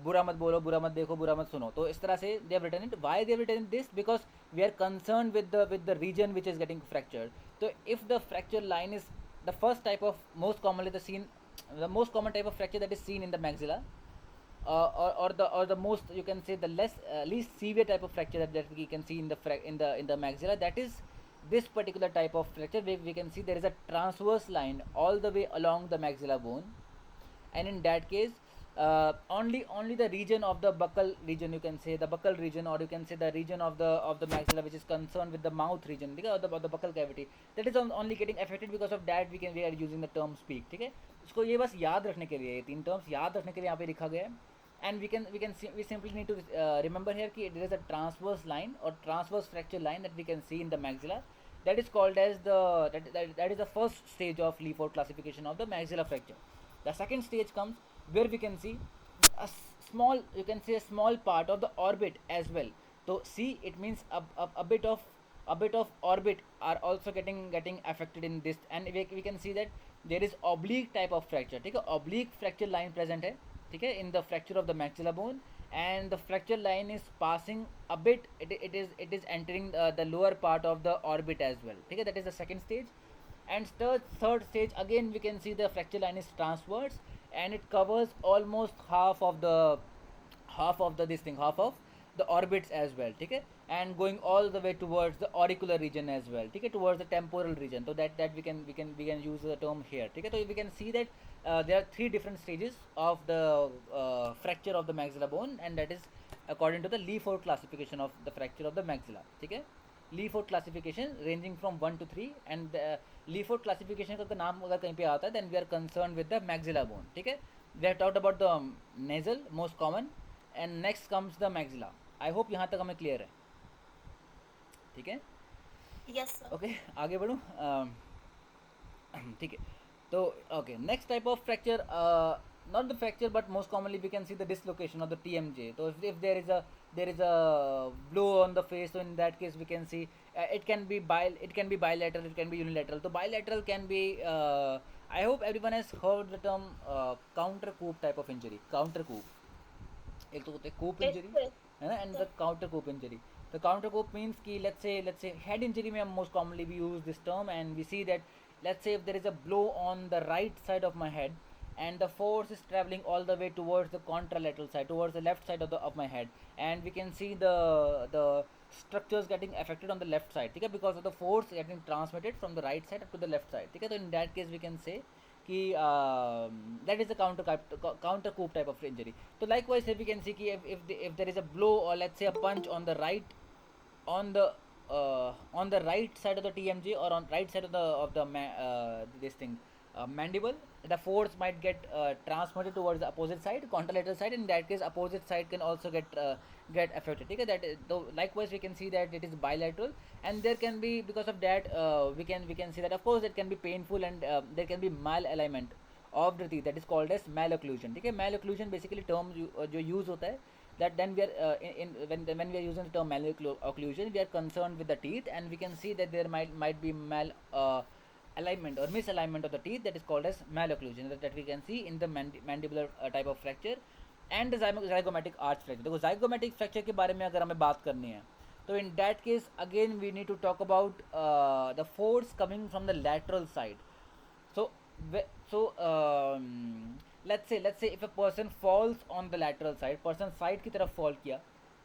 बुरा मत बोलो, बुरा मत देखो, बुरा मत सुनो. तो इस तरह से they have written it. Why they have written this? Because we are concerned with the region which is getting fractured. So if the fracture line is the first type of most most common type of fracture that is seen in the maxilla, or the most, you can say, the least severe type of fracture that we can see in the maxilla, that is this particular type of fracture where we can see there is a transverse line all the way along the maxilla bone. And in that case only the region of the buccal region, you can say the buccal region, or you can say the region of the maxilla which is concerned with the mouth region, because of the buccal cavity, that is only getting affected. Because of that we are using the term speak, ठीक है. इसको ये बस याद रखने के लिए, ये तीन टर्म्स याद रखने के लिए यहाँ पे लिखा गया है. And we simply need to remember here कि there is a transverse line or transverse fracture line that we can see in the maxilla, that is called as that is the first stage of Lee-Ford classification of the maxilla fracture. The second stage comes where we can see a small, you can say a small part of the orbit as well. So see, it means a bit of orbit are also getting affected in this, and we can see that there is oblique type of fracture, ठीक है. Oblique fracture line present है, ठीक है, in the fracture of the maxilla bone, and the fracture line is passing a bit, it is entering the lower part of the orbit as well, ठीक है. That is the second stage. And third stage, again we can see the fracture line is transverse, and it covers almost half of the orbits as well, ठीक है, and going all the way towards the auricular region as well, ठीक है, towards the temporal region. So that we can use the term here, ठीक है. So we can see that there are three different stages of the fracture of the maxilla bone, and that is according to the Lee-Ford classification of the fracture of the maxilla, ठीक है. Lee-Ford classification ranging from 1 to 3, and Lee-Ford classification का नाम अगर कहीं पे आता है, then we are concerned with the maxilla bone, ठीक है. We have talked about the nasal, most common, and next comes the maxilla. I hope यहाँ तक हमें clear है, ठीक है. Yes, sir. Okay, आगे बढ़ूँ. ठीक है. तो okay, next type of fracture, not the fracture but most commonly we can see the dislocation of the TMJ. So if there is a blow on the face, so in that case we can see it can be bilateral, it can be unilateral. So bilateral can be I hope everyone has heard the term counter coup type of injury. Counter coup, एक तो होते हैं coup Yes, injury, sir. है ना, and the counter coup injury. The counter coup means कि let's say head injury में most commonly we use this term, and we see that let's say if there is a blow on the right side of my head, and the force is traveling all the way towards the contralateral side, towards the left side of my head, and we can see the structures getting affected on the left side, ठीक है, because of the force getting transmitted from the right side up to the left side, ठीक है. So in that case we can say कि that is the counter coup type of injury. So likewise here we can see कि if there is a blow, or let's say a punch on the right side of the TMJ, or on right side of the this thing mandible, the force might get transmitted towards the opposite side, contralateral side. In that case opposite side can also get affected, okay. That is, though likewise we can see that it is bilateral, and there can be, because of that we can see that of course it can be painful, and there can be malalignment of the teeth, that is called as malocclusion, okay. Malocclusion basically term जो use होता है, that then we are when we are using the term malocclusion, we are concerned with the teeth, and we can see that there might be alignment or misalignment of the teeth, that is called as malocclusion, that we can see in the mandibular type of fracture. And the zygomatic arch fracture. देखो zygomatic fracture के बारे में अगर हमें बात करनी है, तो in that case again we need to talk about the force coming from the lateral side. So So let's say if a person falls on the lateral side, person side की तरफ fall किया,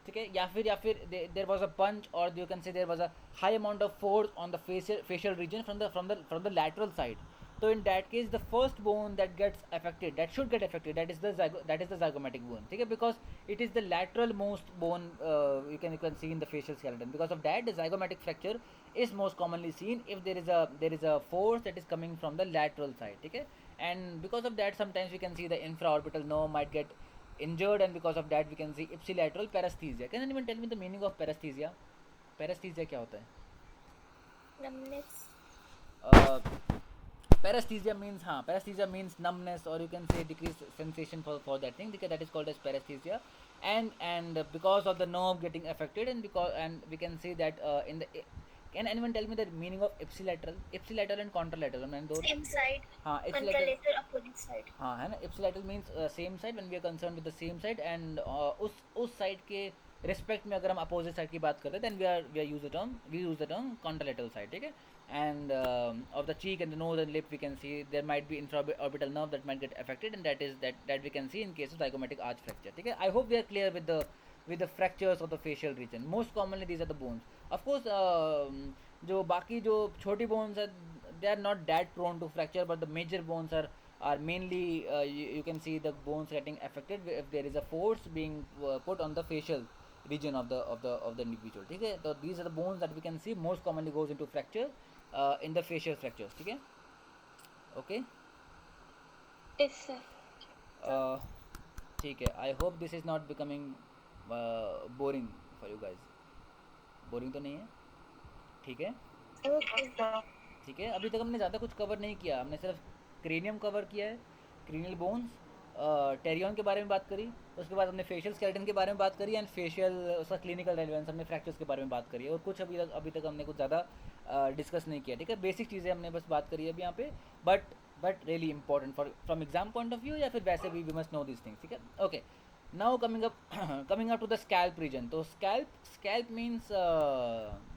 ठीक है, या फिर there was a punch, or you can say there was a high amount of force on the facial region from the lateral side. So in that case, the first bone that gets affected, that should get affected, that is the zygomatic bone, okay, because it is the lateral most bone, you can see in the facial skeleton. Because of that, the zygomatic fracture is most commonly seen if there is a force that is coming from the lateral side, okay. And because of that, sometimes we can see the infraorbital nerve might get injured, and because of that we can see ipsilateral paresthesia. Can anyone tell me the meaning of paresthesia? Paresthesia क्या होता है? Numbness. uh, paresthesia means numbness, or you can say decreased sensation for that thing, because that is called as paresthesia. And because of the nerve getting affected, and we can see that in the can anyone tell me the meaning of ipsilateral and contralateral? मैंने दो Same side. हाँ ipsilateral Contralateral opposite side. हाँ है ना. ipsilateral means same side, when we are concerned with the same side, and उस side के respect में अगर हम opposite side की बात करते हैं, then we use the term contralateral side, ठीक है. And of the cheek and the nose and lip, we can see there might be infraorbital nerve that might get affected, and that we can see in case of zygomatic arch fracture, ठीक है. I hope we are clear with the fractures of the facial region. Most commonly these are the bones. Of course, जो बाकी जो छोटी bones है, they are not that prone to fracture, but the major bones are mainly you can see the bones getting affected if there is a force being put on the facial region of the individual, ठीक है. So these are the bones that we can see most commonly goes into fracture in the facial fractures, ठीक है. Okay. Yes, sir. ठीक है. I hope this is not becoming boring for you guys. Boring तो नहीं है? ठीक है. Okay. ठीक है. अभी तक हमने ज़्यादा कुछ कवर नहीं किया, हमने सिर्फ क्रेनियम कवर किया है, क्रीनियल बोन्स, टेरियन के बारे में बात करी, उसके बाद हमने फेशियल स्केलेटन के बारे में बात करी, एंड फेशियल उसका क्लिनिकल रेलेवेंस, हमने फ्रैक्चर्स के बारे में बात करी है, और कुछ अभी तक हमने कुछ ज़्यादा डिस्कस नहीं किया, ठीक है. बेसिक चीज़ें हमने बस बात करी है अभी यहाँ पे, but really important from exam point of view, या फिर वैसे भी we must know this things, ठीक है. Okay. Now coming up to the scalp region. तो scalp means,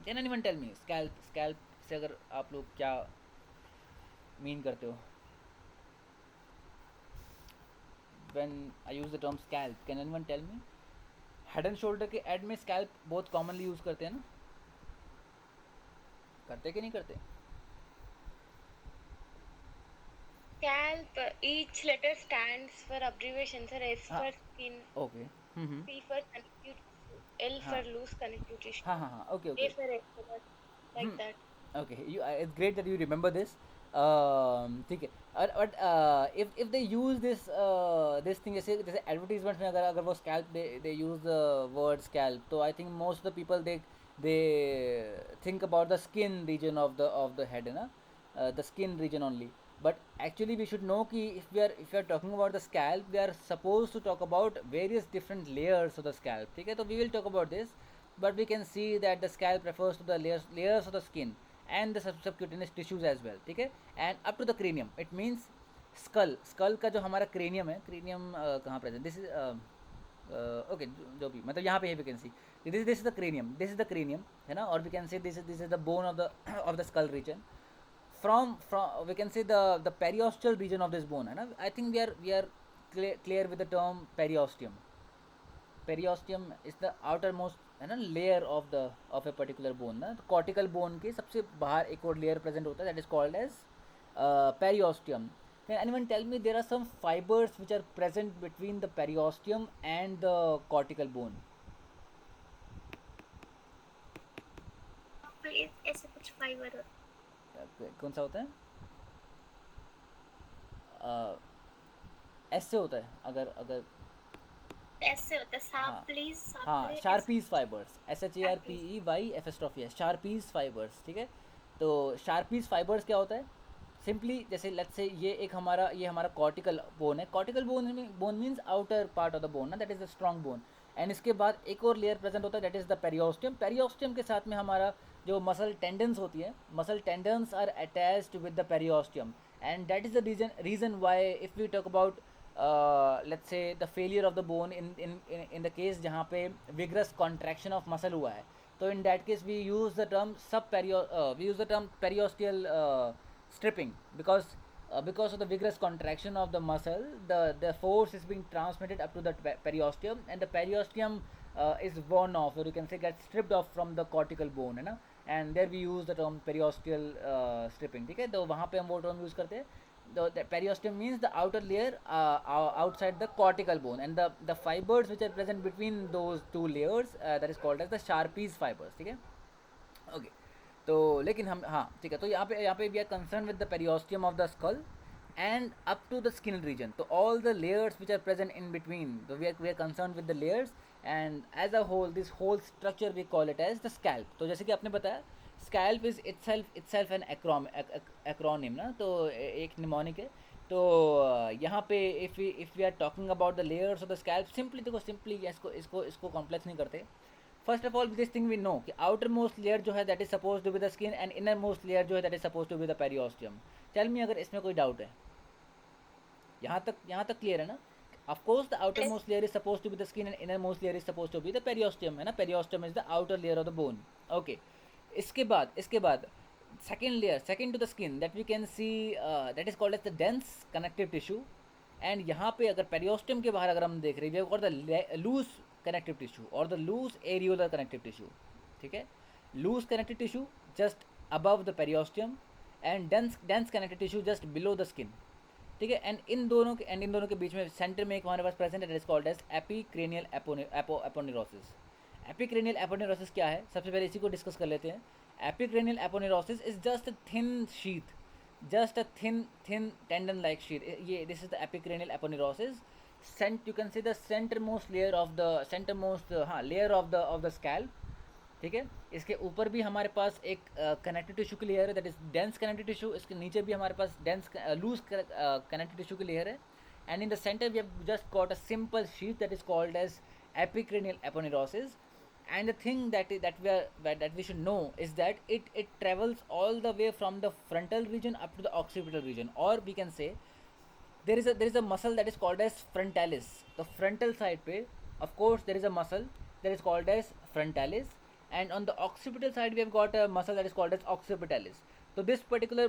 can anyone tell me scalp से अगर आप लोग क्या मीन करते हो when I use the term scalp? Can anyone tell me? Head and shoulder के एड में स्कैल्प बहुत कॉमनली यूज करते हैं ना, करते कि नहीं करते? Scalp. Each letter stands for abbreviation, sir. S हाँ. for skin. Okay. C for connective. L हाँ. for loose connective tissue. हाँ. Okay. A for extrovert. Like that. Okay. It's great that you remember this. ठीक है. But if they use this thing, जैसे advertisements में अगर वो scalp, they use the word scalp, तो I think most of the people they think about the skin region of the head, है ना, the skin region only. But actually we should know कि if we are talking about the scalp, we are supposed to talk about various different layers of the scalp, ठीक है. तो we will talk about this, but we can see that the scalp refers to the layers of the skin and the subcutaneous tissues as well, ठीक है. And up to the cranium, it means skull का जो हमारा cranium है, cranium कहाँ present, this is okay, जो भी मतलब यहाँ पे है, we can see this is the cranium है ना, or we can say this is the bone of the skull region. From we can say the periosteal region of this bone, है ना. I think we are clear with the term periosteum. Periosteum is the outermost, है ना, layer of a particular bone ना. तो cortical bone के सबसे बाहर एक और layer present होता है, that is called as periosteum. Can anyone tell me there are some fibers which are present between the periosteum and the cortical bone? Please, ऐसे कुछ fiber होता कौन सा होता है? ऐसे होता है, अगर ऐसे होता है. हाँ. please. हाँ, शार्पीज फाइबर्स, SHARPES, शार्पीज फाइबर्स, ठीक है. तो शार्पीज फाइबर्स क्या होता है? सिंपली जैसे लेट्स से ये हमारा कॉर्टिकल बोन है. Cortical bone means outer part of the bone ना, that is the strong bone. And इसके बाद एक और लेयर प्रेजेंट होता है, दैट इज द पेरियोस्टियम के साथ में हमारा जो मसल टेंडन्स होती है, muscle tendons are attached with the periosteum, and that is the reason why if we talk about let's say the failure of the bone in the case जहाँ पे vigorous contraction of muscle हुआ है, तो in that case we use the term periosteal stripping, because because of the vigorous contraction of the muscle, the force is being transmitted up to the periosteum, and the periosteum is worn off, or you can say gets stripped off from the cortical bone, है ना. And there we use the term periosteal stripping. ठीक है, तो वहाँ पे हम वो term use करते हैं. The periosteum means the outer layer outside the cortical bone, and the fibers which are present between those two layers, that is called as the Sharpie's fibers. ठीक है, ओके. तो लेकिन हम, हाँ ठीक है, तो यहाँ पे we are concern with the periosteum of the skull and up to the skin region. So all the layers which are present in between, so we are concerned with the layers, and as a whole this whole structure we call it as the scalp. तो जैसे कि आपने बताया, scalp is itself an acronym ना, तो एक mnemonic है. तो यहाँ पे if we are talking about the layers of the scalp, simply इसको complex नहीं करते. First of all this thing we know कि आउटर मोस्ट लेयर जो है that is suppose to be the skin, and inner most layer जो है that is suppose to be the periosteum. Tell me अगर इसमें कोई डाउट है. यहाँ तक क्लियर है ना. Of course the outer most layer is suppose to be the skin, and inner most layer is suppose to be the periosteum, है ना. Periosteum is the outer layer of the bone. Okay, इसके बाद second to the skin that we can see, that is called as the dense connective tissue. And यहाँ पे अगर periosteum के बाहर अगर हम देख रहे हैं, और the loose connective tissue or the loose areolar connective tissue. ठीक है, loose connective tissue just above the periosteum and dense connective tissue just below the skin. ठीक है, एंड इन दोनों के बीच में सेंटर में एक हमारे पास प्रेजेंट है, दैट इज कॉल्ड एज एपीक्रेनियल एपोनेरोसिस. एपीक्रेनियल एपोनेरोसिस क्या है, सबसे पहले इसी को डिस्कस कर लेते हैं. Epicranial aponeurosis is just a thin sheath, just a thin tendon like sheet. This is the epicranial aponeurosis. You can see the centermost layer of the scalp. ठीक है, इसके ऊपर भी हमारे पास एक कनेक्टिव टिश्यू की लेयर है, that is dense connective tissue. इसके नीचे भी हमारे पास डेंस लूज कनेक्टिव टिश्यू की लेयर है, and in the centre we have just got a simple sheet that is called as epicranial aponeurosis. And the thing that we should know is that it travels all the way from the frontal region up to the occipital region, or we can say there is a muscle that is called as frontalis. The frontal side pe, of course, there is a muscle that is called as frontalis, and on the occipital side we have got a muscle that is called as occipitalis. So this particular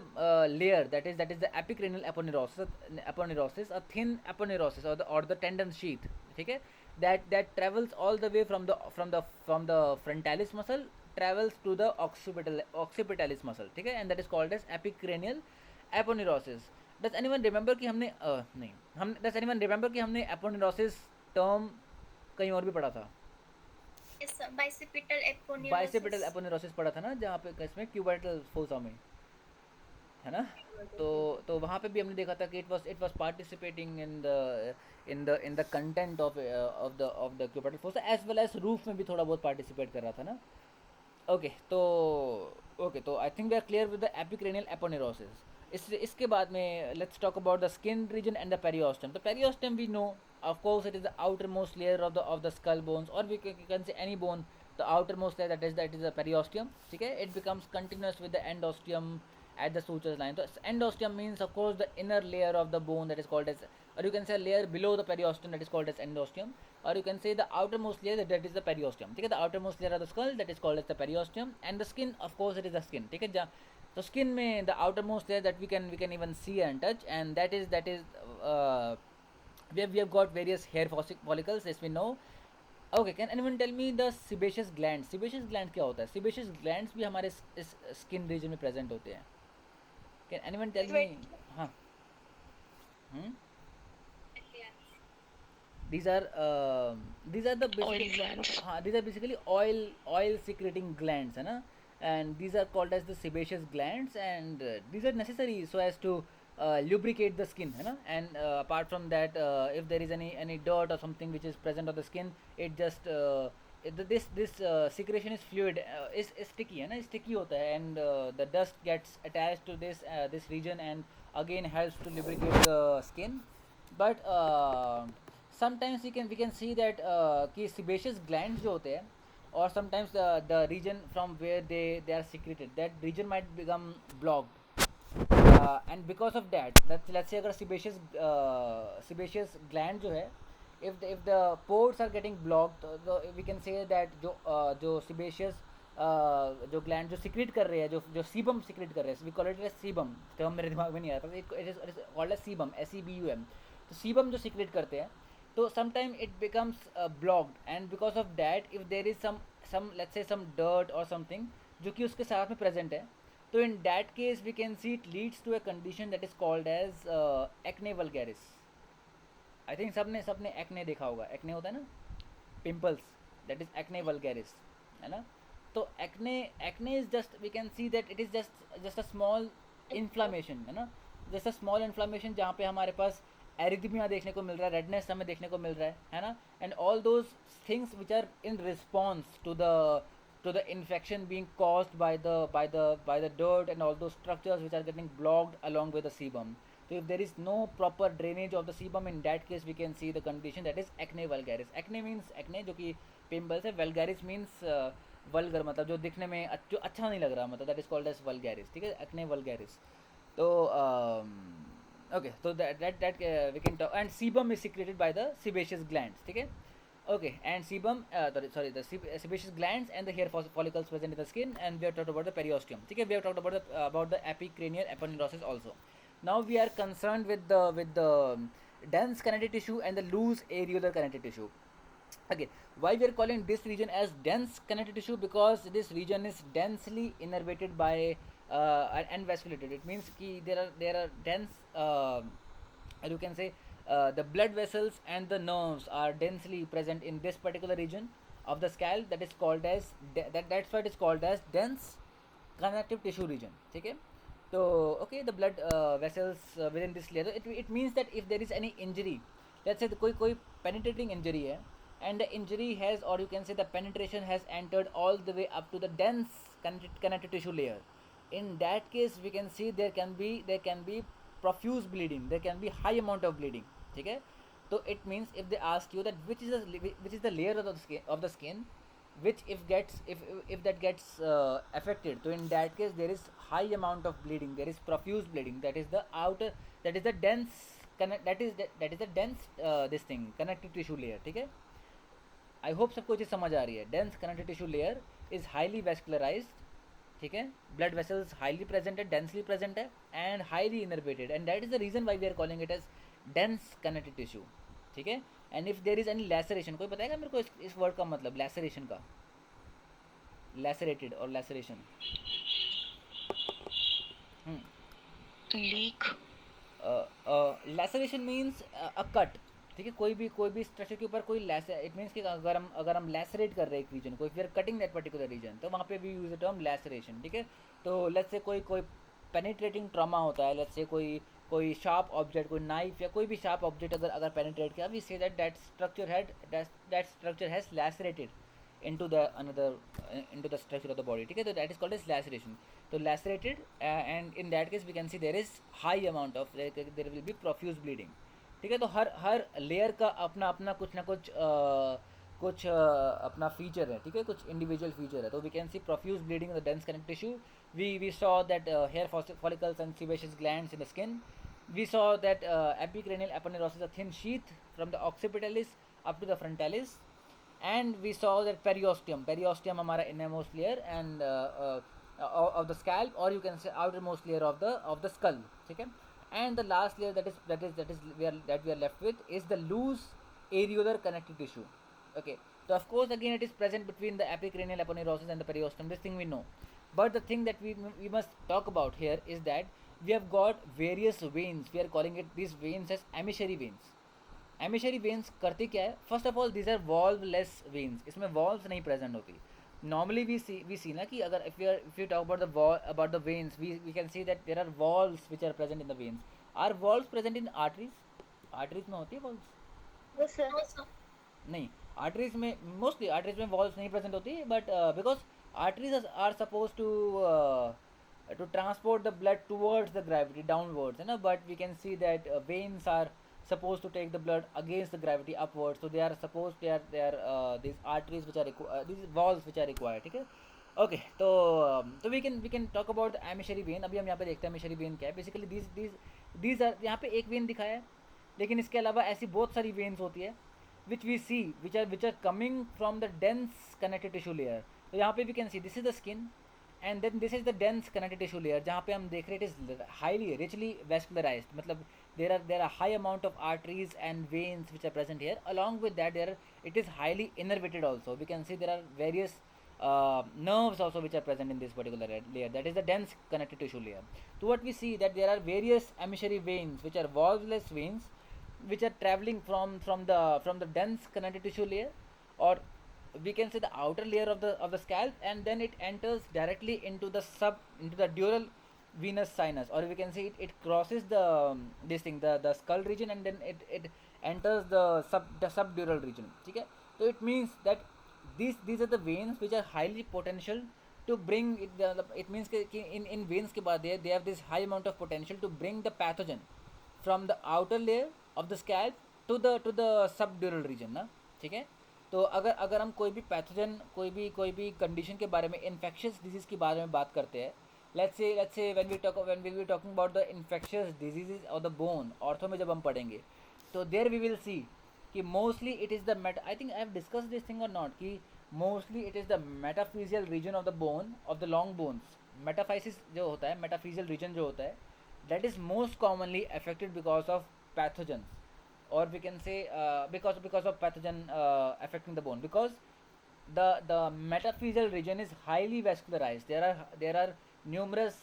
layer, that is the epicranial aponeurosis, a thin aponeurosis, or the tendon sheath, ठीक है, that travels all the way from the frontalis muscle, travels to the occipitalis muscle, ठीक है, and that is called as epicranial aponeurosis. Does anyone remember कि हमने aponeurosis term कहीं और भी पढ़ा था? बाइसेपिटल एपोनेरोसिस पढ़ा था ना, जहाँ पे इसमें क्यूबाइटल फोसा में, है ना. तो वहाँ पे भी हमने देखा था कि it was participating in the content of the cubital fossa, as well as roof में भी थोड़ा बहुत पार्टिसिपेट कर रहा था ना. ओके, तो I think we are clear with the epicranial aponeurosis. इसके बाद में let's talk about the skin region and the periosteum. तो periosteum we know, of course, it is the outermost layer of the skull bones, or we can say any bone. The outermost layer, that is the periosteum. Okay, it becomes continuous with the endosteum at the sutures line. So endosteum means, of course, the inner layer of the bone, that is called as, or you can say layer below the periosteum, that is called as endosteum, or you can say the outermost layer, that is the periosteum. Okay, the outermost layer of the skull, that is called as the periosteum, and the skin, of course, it is the skin. Okay, so skin mein the outermost layer that we can even see and touch, and that is we have got various hair follicles, as we know. Okay, can anyone tell me the sebaceous glands? Sebaceous gland क्या होता है? Sebaceous glands भी हमारे इस skin region में present होते हैं. Can anyone tell me? हाँ. These are the Oil glands. हाँ, these are basically oil secreting glands, है ना? And these are called as the sebaceous glands, and these are necessary so as to lubricate the skin, है ना. And apart from that, if there is any dirt or something which is present on the skin, it just this secretion is fluid, is sticky, है ना, sticky होता है, and the dust gets attached to this region and again helps to lubricate the skin. But sometimes we can see that कि sebaceous glands जो होते हैं, or sometimes the region from where they are secreted, that region might become blocked. And because of that, let's say अगर sebaceous gland जो है, if the pores are getting blocked, we can say that जो sebaceous जो gland जो secrete कर रहे हैं, जो जो सीबम सिक्रेट कर रहे हैं, we call it as sebum, term मेरे दिमाग में नहीं आ रहा था, it is called as sebum, SEBUM। तो सीबम जो सिक्रेट करते हैं, तो sometime it becomes blocked, and because of that if there is some let's say some dirt और समथिंग जो कि उसके साथ में प्रेजेंट है, तो in that case we can see it leads to a condition that is called as acne vulgaris. I think सबने सबने एक्ने देखा होगा, एक्ने होता है ना, pimples, that is acne vulgaris, है ना। तो acne acne is just we can see that it is just a small inflammation, है ना, जस्ट अ स्मॉल इन्फ्लामेशन जहाँ पे हमारे पास एरिथमिया देखने को मिल रहा है, रेडनेस हमें देखने को मिल रहा है ना, and all those things which are in response to the infection being caused by the dirt and all those structures which are getting blocked along with the sebum. So if there is no proper drainage of the sebum, in that case we can see the condition that is acne vulgaris. Acne means acne जो कि pimples है, vulgaris means vulgar, मतलब जो दिखने में जो अच्छा नहीं लग रहा, मतलब that is called as vulgaris, ठीक है, acne vulgaris. तो okay, so that we can talk, and sebum is secreted by the sebaceous glands, ठीक है. Okay, and sebum, sorry, the sebaceous glands and the hair follicles present in the skin, and we have talked about the periosteum. Okay, we have talked about the epicranial aponeurosis also. Now we are concerned with the dense connective tissue and the loose areolar connective tissue. Okay, why we are calling this region as dense connective tissue? Because this region is densely innervated by and vasculated. It means ki there are dense, you can say, the blood vessels and the nerves are densely present in this particular region of the scalp, that is called as that's why it is called as dense connective tissue region, okay. So okay, the blood vessels within this layer, it means that if there is any injury, let's say koi penetrating injury hai, and the injury has, or you can say the penetration has entered all the way up to the dense connective tissue layer, in that case we can see there can be profuse bleeding, there can be high amount of bleeding, okay. So it means if they ask you that which is the layer of the skin which if that gets affected, so in that case there is high amount of bleeding, there is profuse bleeding, that is the outer, that is the dense that is the dense this thing connective tissue layer, ठीक है. I hope सबको चीज़ समझ आ रही है. Dense connective tissue layer is highly vascularised, ठीक है, blood vessels highly present है, डेंसली प्रेजेंट है, and highly innervated, and that is the reason why we are calling it as dense connective tissue, ठीक है. And if there is any laceration, कोई बताएगा मेरे को इस वर्ड का मतलब लैसरेशन का, लैसरेटेड और लैसरेशन. लीक. लैसरेशन मीन्स अ कट, ठीक है, कोई भी स्ट्रक्चर के ऊपर कोई लैसर, इट मीन्स कि अगर हम लैसरेट कर रहे हैं एक रीजन को, if we are cutting that particular region, तो वहाँ पे we use the term laceration, ठीक है. तो लेट्स से कोई पेनिट्रेटिंग ट्रॉमा होता है, लेट्स से कोई शार्प ऑब्जेक्ट, कोई नाइफ या कोई भी शार्प ऑब्जेक्ट अगर पेनिट्रेट किया, we say that structure has lacerated into the another into the structure of the body, ठीक है. तो that is called as laceration. तो lacerated and in that case we can see there is high amount of there will be profuse bleeding, ठीक है. तो हर layer का अपना अपना कुछ ना कुछ अपना फीचर है, ठीक है, कुछ इंडिविजुअल फीचर है. तो we can see profuse bleeding in the dense connective tissue. We saw that hair follicles and sebaceous glands in the skin. We saw that epicranial aponeurosis, a thin sheath from the occipitalis up to the frontalis, and we saw that periosteum हमारा innermost layer and of the scalp, or you can say outermost layer of the skull, ठीक है. And the last layer that we are left with is the loose areolar connective tissue, okay. So of course again it is present between the epicranial aponeurosis and the periosteum, this thing we know. But the thing that we must talk about here is that we have got various veins, we are calling it these veins as emissary veins. Emissary veins करती क्या है? First of all these are valveless veins, इसमें valves नहीं present होती. Normally we see ना कि अगर if you talk about the veins, we can see that there are valves which are present in the veins. Are valves present in arteries? Arteries में होती है valves? Yes, sir. नहीं, arteries में mostly arteries में valves नहीं present होती, but because arteries are suppose to transport the blood towards the gravity downwards, है ना. But we can see that veins are supposed to take the blood against the gravity upwards, so they are these arteries which are these valves which are required, ठीक है. Okay, तो we can talk about the emissary vein. अभी हम यहाँ पे देखते हैं एमिशरी when क्या है. बेसिकली दीज आर, यहाँ पे एक वेन दिखाया है, लेकिन इसके अलावा ऐसी बहुत सारी वेन्स होती है which we see which are coming from the dense connective tissue layer. तो यहाँ पे we can see this is the skin and then this is the dense connective tissue layer जहाँ पे हम देख रहे हैं it is highly richly vascularised, मतलब there are high amount of arteries and veins which are present here. Along with that, it is highly innervated also. We can see there are various nerves also which are present in this particular layer, that is the dense connective tissue layer. So what we see that there are various emissary veins which are valveless veins which are traveling from the dense connective tissue layer, or we can say the outer layer of the scalp, and then it enters directly into the dural venous sinus, or we can say it crosses this thing, the skull region, and then it enters the subdural region. Okay, so it means that these are the veins which are highly potential to bring it means in veins के बाद they have this high amount of potential to bring the pathogen from the outer layer of the scalp to the subdural region ना. ठीक है, तो अगर अगर हम कोई भी पैथोजन कोई भी कंडीशन के बारे में, इन्फेक्शियस डिजीज़ के बारे में बात करते हैं, let's say when we will be talking about the infectious diseases of the bone, ortho में जब हम पढ़ेंगे, तो there we will see कि mostly it is the I think I have discussed this thing or not, कि mostly it is the metaphyseal region of the bone of the long bones. Metaphysis जो होता है, metaphyseal region जो होता है, that is most commonly affected because of pathogens, or we can say because of pathogen affecting the bone, because the metaphyseal region is highly vascularized. There are numerous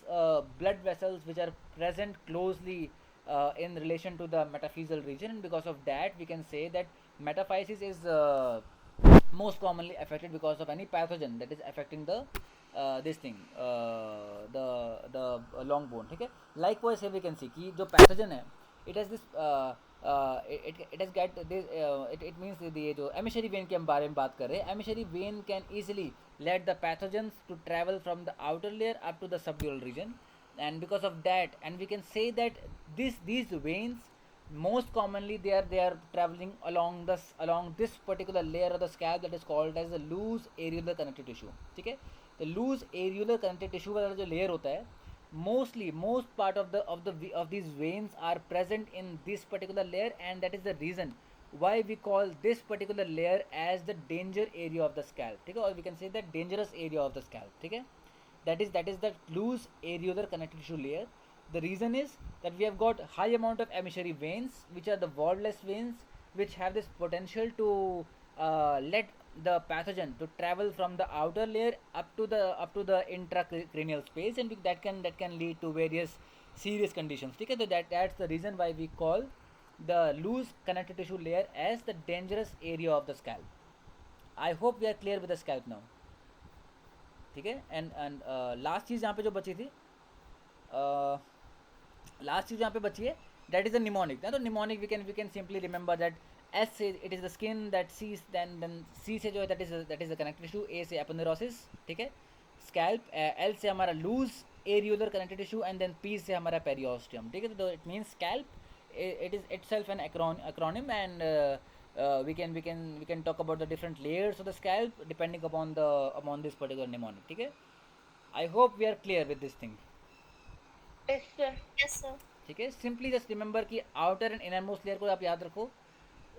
blood vessels which are present closely in relation to the metaphyseal region, and because of that we can say that metaphysis is most commonly affected because of any pathogen that is affecting the this thing, the long bone. ठीक है, likewise here we can see कि जो pathogen है, it has this it has got this it means ये जो emissary vein के हम बारे में बात कर रहे हैं, emissary vein can easily let the pathogens to travel from the outer layer up to the subdural region, and because of that, and we can say that these veins most commonly they are traveling along this particular layer of the scalp that is called as the loose areolar connective tissue. ठीक है, the loose areolar connective tissue वाला जो layer होता है, most part of these veins are present in this particular layer, and that is the reason why we call this particular layer as the danger area of the scalp. ठीक है, or we can say that dangerous area of the scalp. ठीक है, that is the loose areolar connective tissue layer. The reason is that we have got high amount of emissary veins which are the valveless veins, which have this potential to let the pathogen to travel from the outer layer up to the intracranial space, and that can lead to various serious conditions. ठीक है, तो that's the reason why we call the loose connective tissue layer as the dangerous area of the scalp. I hope we are clear with the scalp now. ठीक है, and last चीज़ यहाँ पे जो बची थी, लास्ट चीज़ यहाँ पे बची है, दैट इज द निमोनिक ना. तो mnemonic we can simply remember that S से it is the skin, that C then C से जो है that is the connective tissue, A से एपोनेरोसिस. ठीक है, स्कैल्प, एल से हमारा loose areolar connective tissue, and then P से हमारा पेरियोस्टियम. ठीक है, तो it means scalp, it is itself an acronym, and we can talk about the different layers of the scalp depending upon this particular mnemonic. ठीक है, I hope we are clear with this thing. Yes, sir. Yes, sir. ठीक है, simply just remember कि outer and inner most layer को आप याद रखो.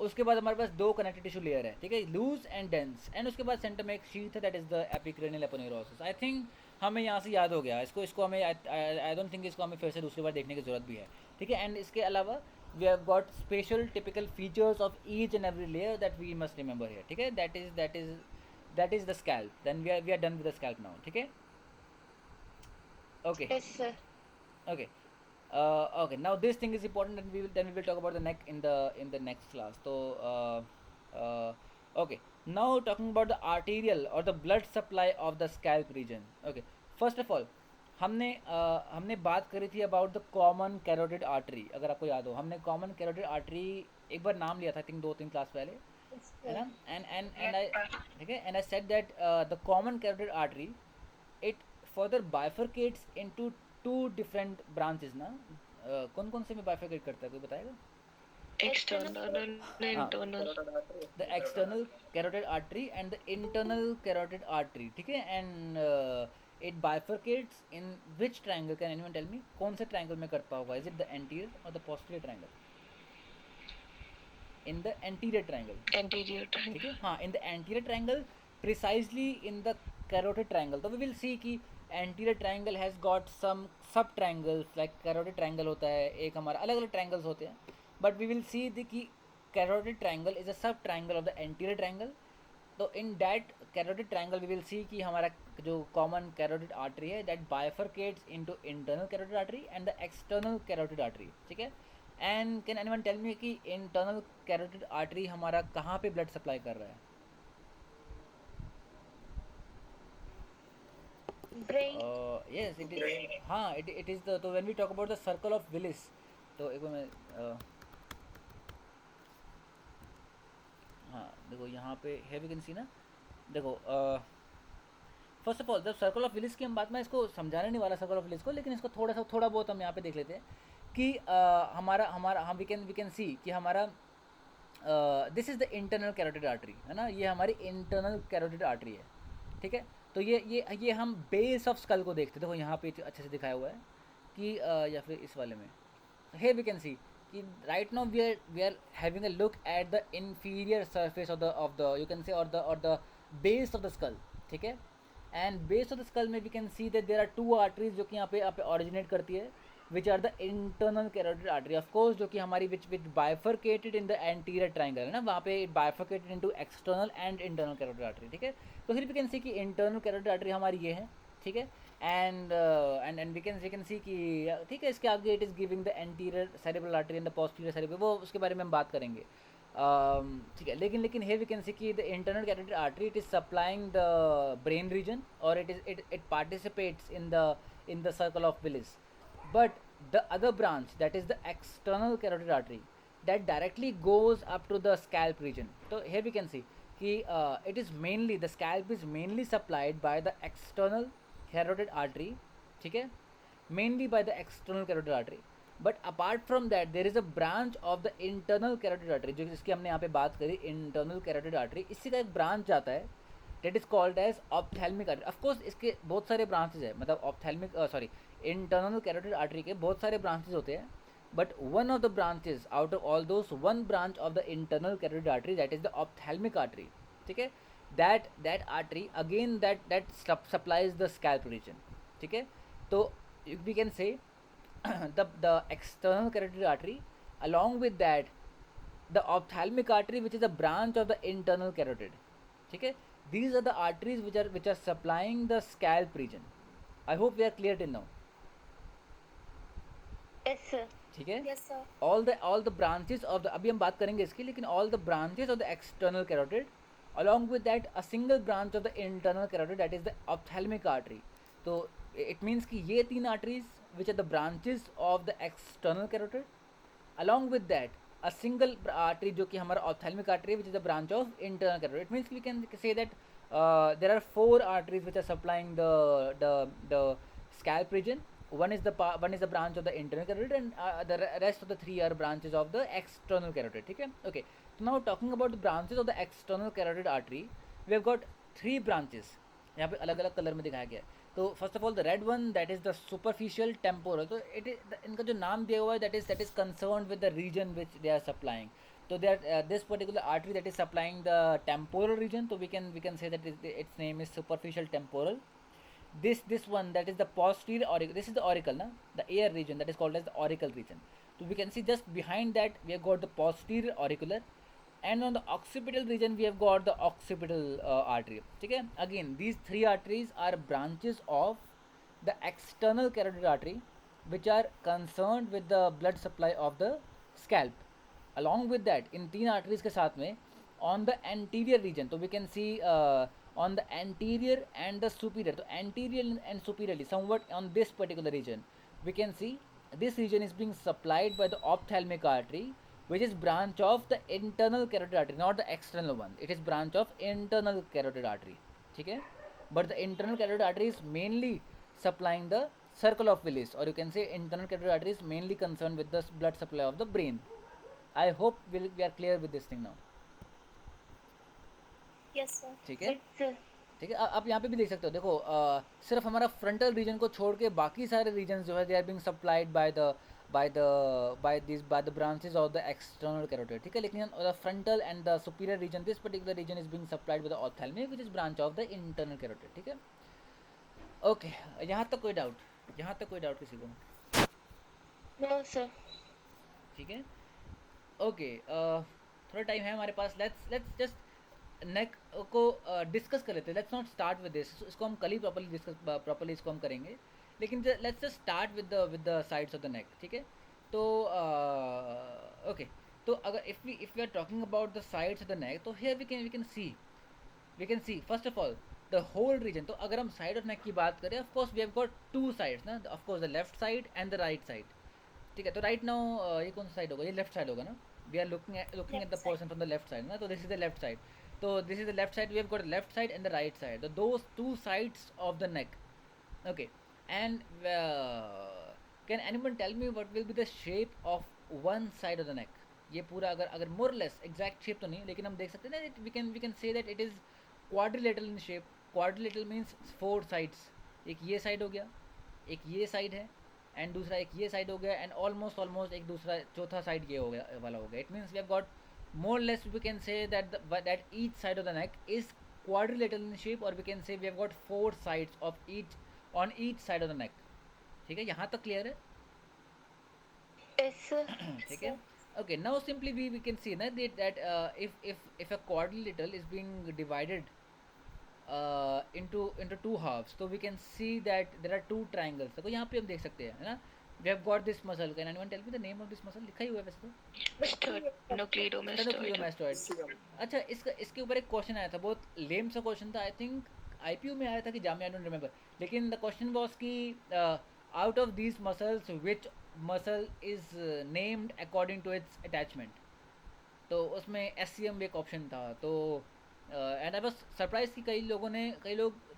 उसके बाद हमारे पास दो कनेक्टिव टिश्यू लेयर है. ठीक है, लूज एंड डेंस, एंड उसके बाद सेंटर में एक शीथ है, that is the epicranial aponeurosis. I think हमें यहाँ से याद हो गया. इसको हमें आई डोंट थिंक इसको हमें फिर से दूसरी बार देखने की जरूरत भी है. ठीक है, एंड इसके अलावा we have got special typical features of each and every layer that we must remember here. ठीक है, that is the scalp. Then we are done with the scalp now. ठीक है, okay. Yes, sir. Okay, okay, now this thing is important, and we will talk about the neck in the next class. So okay, now talking about the arterial or the blood supply of the scalp region. Okay, first of all हमने बात करी थी about the common carotid artery. अगर आपको याद हो, हमने common carotid artery एक बार नाम लिया था, आई थिंक 2-3 क्लास पहले, Yes, है sir. ना. एंड आई ठीक है, and I said that the common carotid artery it further bifurcates into 2 different branches ना. कौन कौन से में बाइफरकेट करता है, कोई बताएगा? External and internal. The external carotid artery and the internal carotid artery. ठीक है, and it bifurcates in which triangle? Can anyone tell me कौन से triangle में करता होगा? Is it the anterior or the posterior triangle? In the anterior triangle. Anterior triangle. ठीक है, हाँ, in the anterior triangle, precisely in the carotid triangle, तो we will see कि anterior triangle has got some sub triangles, like carotid triangle होता है एक हमारा, अलग अलग triangles होते हैं, but we will see कि carotid triangle is a sub triangle of the anterior triangle. तो in that carotid triangle we will see कि हमारा जो कॉमन कैरोटिड आर्टरी है that bifurcates into internal carotid artery and the external carotid artery, ठीक है. And can anyone tell me कि internal carotid artery हमारा कहाँ पे ब्लड सप्लाई कर रहा है? Brain. यस इट इज, हाँ इट इज़ द, तो when we talk about the circle of Willis, तो एक बार मैं हाँ देखो यहाँ पे है वी कैन सी ना, देखो फर्स्ट ऑफ ऑल जब सर्कल ऑफ विलिस की हम बात, मैं इसको समझाने नहीं वाला सर्कल ऑफ विलिस को, लेकिन इसको थोड़ा बहुत हम यहाँ पे देख लेते हैं कि हमारा हमारा हम वी कैन सी कि हमारा this is the internal carotid artery है ना, ये हमारी इंटरनल कैरोटिड आर्टरी है, ठीक है. तो ये हम बेस ऑफ स्कल को देखते हैं, देखो यहाँ पे अच्छे से दिखाया हुआ है कि या फिर इस वाले में, here we can see कि right now we are having a look at the inferior surface of the you can say or the base of the skull, ठीक है. and base of the skull में we can see that there are two arteries जो कि यहाँ पे originate करती है, which are the internal carotid artery of course, जो कि हमारी which bifurcated in the anterior triangle है ना, वहाँ पे bifurcated into external and internal carotid artery, ठीक है. तो फिर we can see कि internal carotid artery हमारी ये है, ठीक है. एंड वी कैन सी कि ठीक है, इसके आगे it is giving the anterior cerebral artery and the posterior cerebral, वो उसके बारे में हम बात करेंगे, ठीक है. लेकिन here we can see कि the internal carotid artery it is supplying the brain region और it participates in the circle of Willis, but the other branch that is the external carotid artery that directly goes up to the scalp region. So here we can see कि it is mainly, the scalp is mainly supplied by the external carotid artery, ठीक है, mainly by the external carotid artery, but apart from that there is a branch of the internal carotid artery, जो जिसकी हमने यहाँ पे बात करी internal carotid artery, इसी का एक branch आता है that is called as ophthalmic artery. of course इसके बहुत सारे branches है, मतलब ophthalmic internal carotid artery के बहुत सारे branches होते हैं, but one of the branches out of all those, one branch of the internal carotid artery that is the ophthalmic artery, ठीक है, that artery again that supplies the scalp region, ठीक है. तो we can say the external carotid artery along with that the ophthalmic artery which is a branch of the internal carotid, ठीक है, these are the arteries which are supplying the scalp region. I hope we are clear till now. Yes, sir. ठीक है. Yes, sir. all the branches of the, अभी हम बात करेंगे इसकी, लेकिन all the branches of the external carotid along with that a single branch of the internal carotid that is the ophthalmic artery. तो it means कि ये तीन arteries which are the branches of the external carotid along with that a single artery जो कि हमारा ophthalmic artery which is the branch of internal carotid. It means we can say that there are four arteries which are supplying the scalp region. One is the branch of the internal carotid and the rest of the three are branches of the external carotid, ठीक है. Okay, so now talking about the branches of the external carotid artery, we have got three branches, यहाँ पे अलग अलग colour में दिखाया गया है. तो first of all the red one that is the superficial temporal, तो इट इनका जो नाम दिया हुआ है that is concern with the region which they are supplying. तो they are this particular artery that is supplying the temporal region, तो we can say that its name is superficial temporal. This one that is the posterior auricle, this is the auricle na, the ear region that is called as the auricle region. So we can see just behind that we have got the posterior auricular, and on the occipital region we have got the occipital artery, ठीक है. Again these three arteries are branches of the external carotid artery which are concerned with the blood supply of the scalp. Along with that in तीन arteries के साथ में on the anterior region, तो we can see on the anterior and the superior, so anterior and superiorly somewhat on this particular region we can see this region is being supplied by the ophthalmic artery which is branch of the internal carotid artery, not the external one, it is branch of internal carotid artery, ठीक है. but the internal carotid artery is mainly supplying the circle of Willis, or you can say internal carotid artery is mainly concerned with the blood supply of the brain. I hope we are clear with this thing now. Yes, sir. ठीक है. Yes, sir. ठीक है. आप यहाँ पे भी देख सकते हो, देखो सिर्फ हमारा फ्रंटल रीजन को छोड़ के बाकी सारे रीजन जो है they are being supplied by the by the branches of the external carotid, ठीक है. लेकिन the frontal and the superior region, this particular region is being supplied by the ophthalmic, which is branch of the internal carotid, ठीक है. Okay, यहाँ तक कोई doubt, यहाँ तक कोई डाउट किसी को? No, sir. ठीक है. ओके, थोड़ा टाइम है हमारे पास. लेट्स जस्ट नेक को डिस्कस कर लेते हैं. Let's not start with this, इसको हम कल ही प्रॉपर्ली इसको हम करेंगे. लेकिन let's just start with the sides of the neck, ठीक है. तो ओके, तो अगर if we are talking about the sides of the neck, तो here we can see first of all the whole region. तो अगर हम साइड ऑफ नेक की बात करें, of course we have got two sides ना, of course the left side and the right side, ठीक है. तो राइट नाउ ये कौन सा साइड होगा? ये लेफ्ट साइड होगा ना. We are looking at the person from the left side ना. तो this is the left side. तो this is the left side. We have got left side and the right side. तो those two sides of the neck. Okay, and can anyone tell me what will be the shape of one side of the neck? ये पूरा अगर मोरलेस exact shape तो नहीं, लेकिन हम देख सकते हैं ना, we can say that it is quadrilateral in shape. Quadrilateral means four sides. एक ये साइड हो गया, एक ये साइड है, एंड दूसरा एक ये साइड हो गया, एंड ऑलमोस्ट एक दूसरा चौथा साइड ये हो गया वाला हो गया. It means we have got more less we can say that each side of the neck is quadrilateral in shape, और we can say we have got four sides of each on each side of the neck. ठीक है, यहाँ तक clear है? Yes, sir. ठीक है. Okay, now simply we can see that if a quadrilateral is being divided into two halves, so we can see that there are two triangles. तो यहाँ पे हम देख सकते हैं, है ना. We have got this muscle. Can anyone tell me the name of this muscle? लिखा ही हुआ है वैसे तो. Sternocleidomastoid. अच्छा, इसके ऊपर एक क्वेश्चन आया था, बहुत लेम सा क्वेश्चन था. आई थिंक आईपीयू में आया था कि जामिया, आई डोंट रिमेंबर. लेकिन द क्वेश्चन वाज कि out of these muscles which muscle is named according to its attachment. तो उसमें SCM एक ऑप्शन था. तो एंड आई वाज सरप्राइज कि कई लोग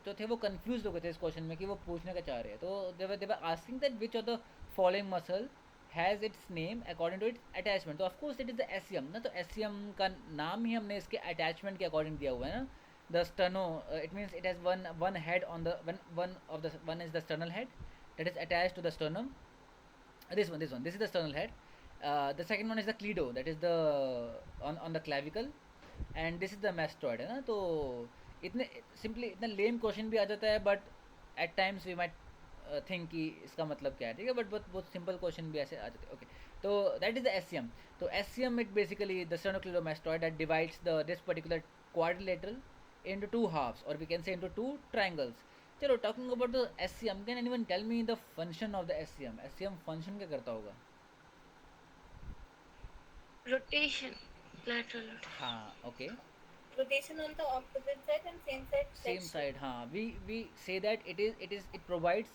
जो थे वो कंफ्यूज हो गए थे इस क्वेश्चन में कि वो पूछने का चाह रहे हैं. तो they were asking that which of the following muscle has its name according to its attachment. तो of course it is the SCM ना. तो SCM का नाम ही हमने इसके अटैचमेंट के अकॉर्डिंग दिया हुआ है ना. The sterno, it means it has one head on the one is the sternal head that is attached to the sternum. This is the sternal head. The second one is the cleido, that is the on the clavicle, and this is the mastoid, है ना. तो इतने simply इतना लेम question भी आ जाता है, but at times we might think कि इसका मतलब क्या है, ठीक है. बट बहुत सिंपल क्वेश्चन भी ऐसे आ जाते हैं. ओके, तो दैट इज द SCM. तो SCM it basically the sternocleidomastoid that divides this particular quadrilateral into two halves, or we can say into two triangles. चलो, talking about the SCM, can anyone tell me the function of the SCM? SCM function क्या करता होगा? Rotation. Lateral. हाँ, okay. Rotation on the opposite side and same side. Same side. हाँ, we say that it provides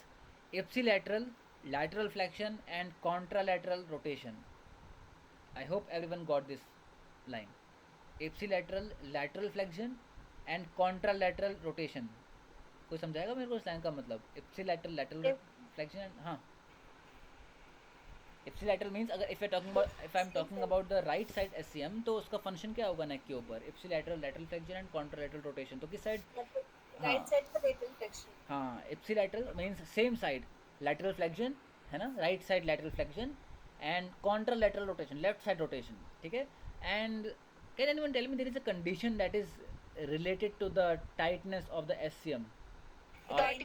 ipsilateral, lateral flexion and contralateral rotation. I hope everyone got this line. Ipsilateral, lateral flexion and contralateral rotation. कोई समझाएगा मेरे को इस line का मतलब? Ipsilateral, lateral flexion. हाँ, ipsilateral means अगर if I am talking about the right side SCM, तो उसका फंक्शन क्या होगा नेक के ऊपर? Ipsilateral, lateral flexion and contralateral rotation. तो किस side? Right side for lateral flexion. हाँ, ipsilateral means same side lateral flexion, है ना. Right side lateral flexion and contralateral rotation, left side rotation, ठीक है. And can anyone tell me there is a condition that is related to the tightness of the SCM? Right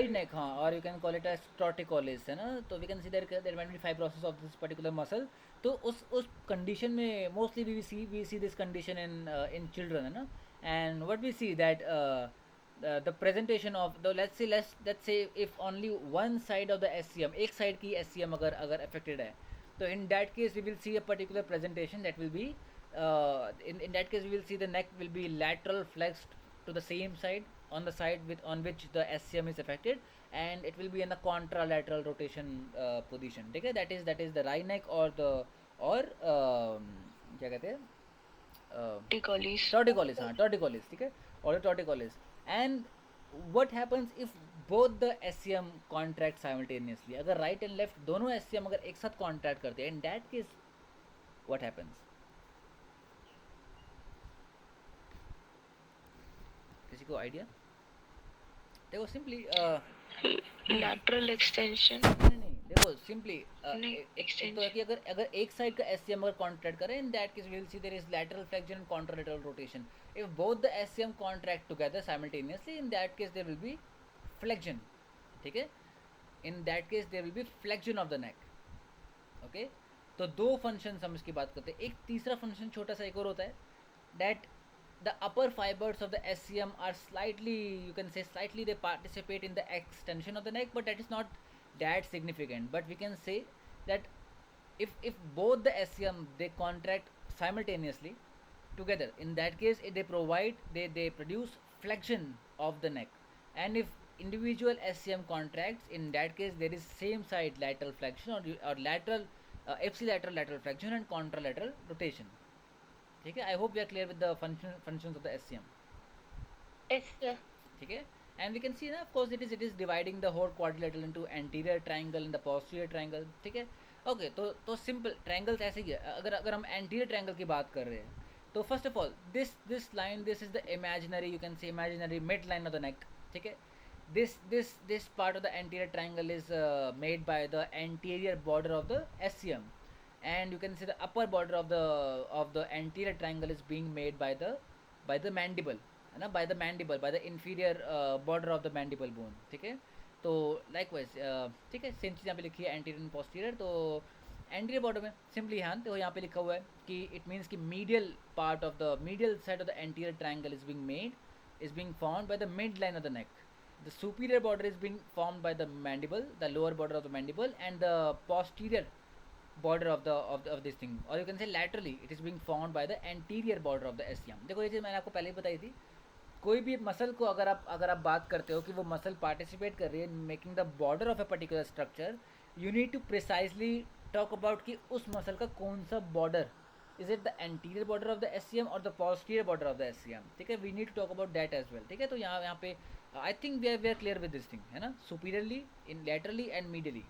neck, हाँ, or you can call it as torticollis, है ना. तो we can see there might be fibrosis of this particular muscle. तो उस condition में mostly we see this condition in children, है ना. And what we see that the presentation of the let's say if only one side of the SCM, एक side की SCM अगर affected है, तो in that case we will see a particular presentation that will be in that case we will see the neck will be lateral flexed to the same side on the side on which the SCM is affected, and it will be in the contralateral rotation position, ठीक है. that is the right neck or क्या कहते हैं? Torticollis, हाँ, torticollis, ठीक है, or the torticollis. And what happens if both the SCM contract simultaneously? अगर right and left दोनों SCM अगर एक साथ contract करते हैं, in that case what happens? किसी को आइडिया? देखो सिंपली lateral extension. नहीं, देखो सिंपली neck एक तो है कि extension. अगर अगर एक साइड का एससीएम अगर कॉन्ट्रैक्ट करें, in that case we will see there is lateral flexion and contralateral rotation. If both the SCM contract together simultaneously, in that case there will be flexion. ठीक है, in that case there will be flexion of the neck. Okay, तो दो function हम इसकी बात करते हैं. एक तीसरा फंक्शन छोटा सा एक और होता है, that the upper fibers of the SCM are slightly, you can say slightly, they participate in the extension of the neck, but that is not that significant. But we can say that if both the SCM they contract simultaneously together, in that case they produce flexion of the neck. And if individual SCM contracts, in that case there is same side lateral flexion or lateral ipsilateral lateral flexion and contralateral rotation. ठीक है, I hope we are clear with the functions of the SCM. Yes, sir. ठीक है, and we can see ना, of course it is dividing the whole quadrilateral into anterior triangle and the posterior triangle. ठीक है, okay, तो simple triangles ऐसे ही है. अगर अगर हम एंटीरियर ट्रायंगल की बात कर रहे हैं, तो first of all this line, this is the imaginary, you can say imaginary mid line of the neck. ठीक है, this part of the anterior triangle is made by the anterior border of the SCM, and you can see the upper border of the anterior triangle is being made by the mandible, है ना, by the mandible, by the inferior border of the mandible bone. ठीक है, तो likewise ठीक है, same चीज़ यहाँ पे लिखी है anterior and posterior. तो एंटीरियर बॉर्डर में सिंपली हाँ, तो यहाँ पे लिखा हुआ है कि इट मीन्स कि medial part of the medial side of the anterior triangle is being formed by the midline of the neck. The superior border is being formed by the mandible, the lower border of the mandible, and the posterior border of this thing, or you can say laterally it is being formed by the anterior border of the SCM. देखो ये चीज़ मैंने आपको पहले ही बताई थी. कोई भी muscle को अगर आप बात करते हो कि वो मसल पार्टिसिपेट कर रही है making the border of a particular structure, you need to precisely talk about कि उस मसल का कौन सा border, is it the anterior border of the SCM और the posterior border of the SCM. ठीक है, we need to talk about that as well. ठीक है, तो यहाँ पे I think we are clear with this thing, है ना. Superiorly, in laterally and medially,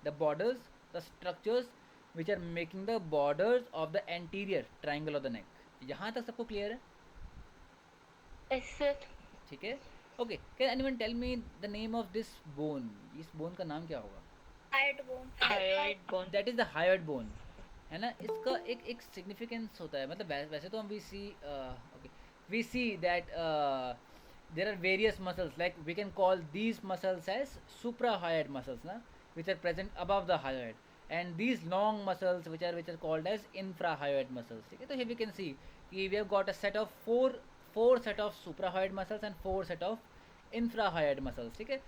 the borders, the structures which are making the borders of the anterior triangle of the neck. यहाँ तक सबको क्लियर है? Yes, sir. ठीक है, okay. Can anyone tell me the name of this bone? इस bone का नाम क्या होगा? Hyoid bone. Hyoid bone. That is the hyoid bone, है ना. इसका एक सिग्निफिकेंस होता है, मतलब वैसे तो हम we see that there are various muscles, like we can call these muscles as suprahyoid muscles na, which are present above the hyoid, and these long muscles which are called as infrahyoid muscles. ठीक है, तो here we can see कि we have got a set of four set of suprahyoid muscles and 4 set of infrahyoid muscles. ठीक है,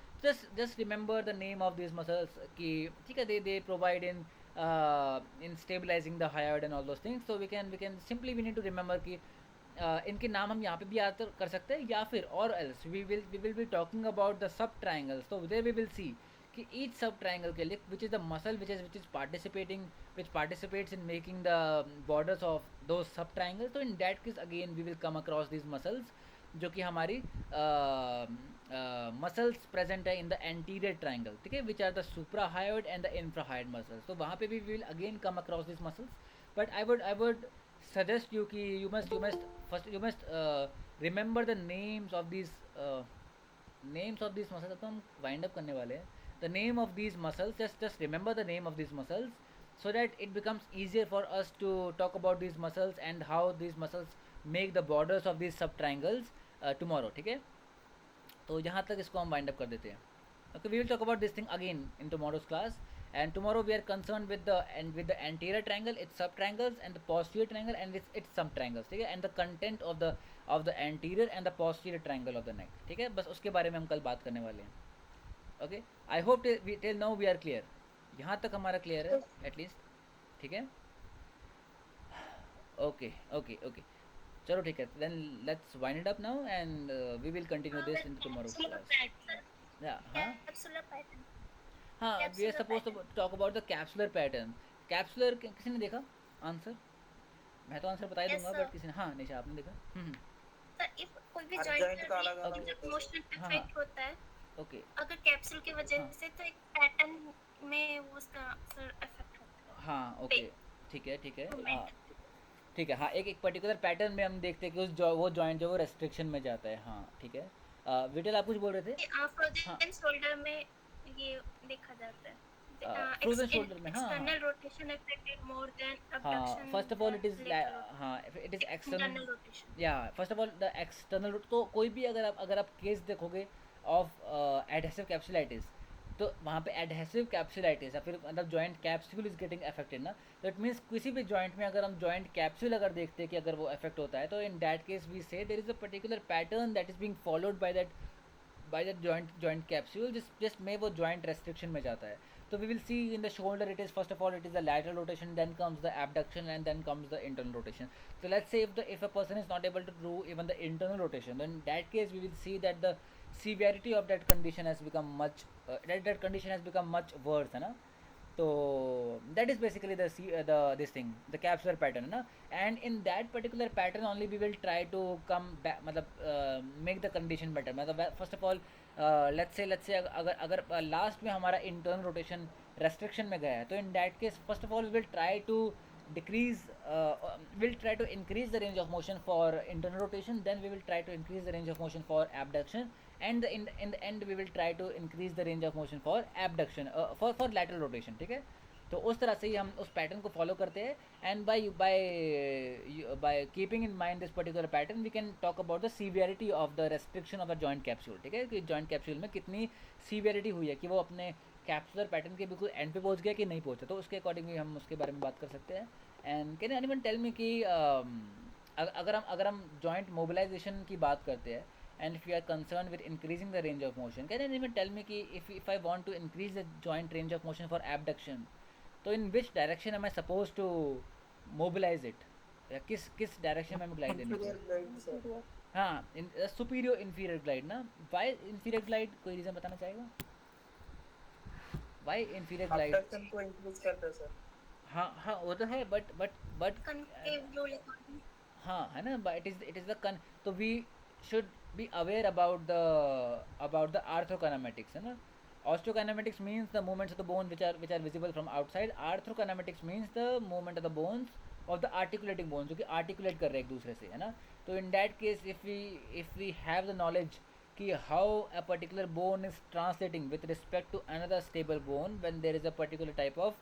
just remember the name of these muscles कि ठीक है, they provide in stabilizing the hyoid and all those things. So we can simply we need to remember कि इनके नाम हम यहाँ पे भी याद कर सकते हैं, या फिर और else we will be talking about the sub triangles. तो देयर वी विल सी कि ईच सब ट्राइंगल के लिए which is the muscle which is participating, which participates in making the borders of दो सब ट्राइंगल्स. तो in that case again we will come across this muscles जो कि हमारी muscles present है in the anterior triangle. ठीक है, which are the suprahyoid and the infrahyoid muscles. तो वहाँ पे भी will again come across this muscles. But I would suggest you कि you must remember the names of these muscles. तो हम wind up करने वाले हैं. The name of these muscles, just remember the name of these muscles so that it becomes easier for us to talk about these muscles and how these muscles make the borders of these sub triangles tomorrow. ठीक है, तो यहाँ तक इसको हम wind up कर देते हैं. Okay, we will talk about this thing again in tomorrow's class. And tomorrow we are concerned with the anterior triangle, its sub triangles, and the posterior triangle and its sub triangles. ठीक है, and the content of the anterior and the posterior triangle of the neck. ठीक है, बस उसके बारे में हम कल बात करने वाले हैं. Okay, I hope till now we are clear. यहाँ तक हमारा क्लियर है एटलीस्ट. ठीक है, ओके ओके ओके, चलो ठीक है. Then let's wind it up now and we will continue this in tomorrow's class. हाँ Capsular pattern. हाँ, we are suppose to talk about the capsular pattern. Capsular किसी ने देखा आंसर? मैं तो आंसर बता ही दूंगा, बट किसी ने, हाँ निशा आपने देखा. Sir, if कोई भी joint joint का अलग अलग जब मोशन हाँ, इफेक्ट होता है, ओके, अगर कैप्सूल की वजह हाँ. से, तो एक पैटर्न में वो उसका सर इफेक्ट होता है. हाँ ओके, ठीक है ठीक है, हाँ Movement. ठीक है. हाँ, एक पर्टिकुलर पैटर्न में हम देखते हैं कि वो जॉइंट जो वो रेस्ट्रिक्शन में जाता है. हाँ ठीक है, विटल आप कुछ बोल रहे थे? फ्रोजन शोल्डर में ये देखा जाता है. फ्रोजन शोल्डर में, हाँ हाँ external rotation affected more than हाँ, abduction first of all it than is, lateral rotation. हाँ it is external, Internal rotation. या first of all the external, तो कोई भी अगर आप केस देखोगे ऑफ एडहेसिव कैप्सुलाइटिस, तो वहाँ पे एडहेसिव कैप्सुलाइटिस या फिर मतलब joint capsule is getting affected ना, तो इट मीन्स किसी भी जॉइंट में अगर हम जॉइंट कैप्सूल अगर देखते हैं कि अगर वो अफेक्ट होता है, तो in that case we say there is a particular pattern that is being followed by that joint capsule, जिस में वो जॉइंट रेस्ट्रिक्शन में जाता है. So we will see in the shoulder, it is first of all it is the lateral rotation, then comes the abduction, and then comes the internal rotation. So let's say if a person is not able to do even the internal rotation, then in that case we will see that the severity of that condition has become much that condition has become much worse, है ना. तो that is basically the this thing, the capsular pattern, है ना. And in that particular pattern only we will try to come back, मतलब make the condition better. मतलब first of all let's say अगर अगर last में हमारा internal rotation restriction में गया है, तो in that case first of all we will try to decrease we'll try to increase the range of motion for internal rotation, then we will try to increase the range of motion for abduction, and in the end we will try to increase the range of motion for abduction for lateral rotation. ठीक है, तो उस तरह से ही हम उस pattern को follow करते हैं. And by keeping in mind this particular pattern we can talk about the severity of the restriction of the joint capsule. ठीक है, कि जॉइंट कैप्सूल में कितनी सीवियरिटी हुई है, कि वो अपने कैप्सुलर पैटर्न के बिल्कुल एंड पे पहुंच गया कि नहीं पहुंचा, तो उसके अकॉर्डिंग भी हम उसके बारे में बात कर सकते हैं. And can anyone tell me कि अगर हम जॉइंट मोबिलाइजेशन की बात करते हैं, and if you are concerned with increasing the range of motion, can you even tell me कि if I want to increase the joint range of motion for abduction, तो in which direction am I supposed to mobilize it, या किस direction में हमें glide देनी चाहिए. हाँ, इन superior inferior glide ना. वाई इन्फीरियर ग्लाइड, कोई रीज़न बताना चाहेगा वाई इन्फीरियर ग्लाइड? abduction को इंक्रीज करता है सर. हाँ हाँ, वो तो है, बट Concave role according. हाँ है ना, but it is the तो we should be aware about the arthrokinematics, है ना. Osteokinematics means the movements of the bone which are visible from outside. Arthrokinematics means the movement of the bones of the articulating bones, जो कि articulate कर रहे हैं एक दूसरे से, है ना. तो in that case if we have the knowledge कि how a particular bone is translating with respect to another stable bone when there is a particular type of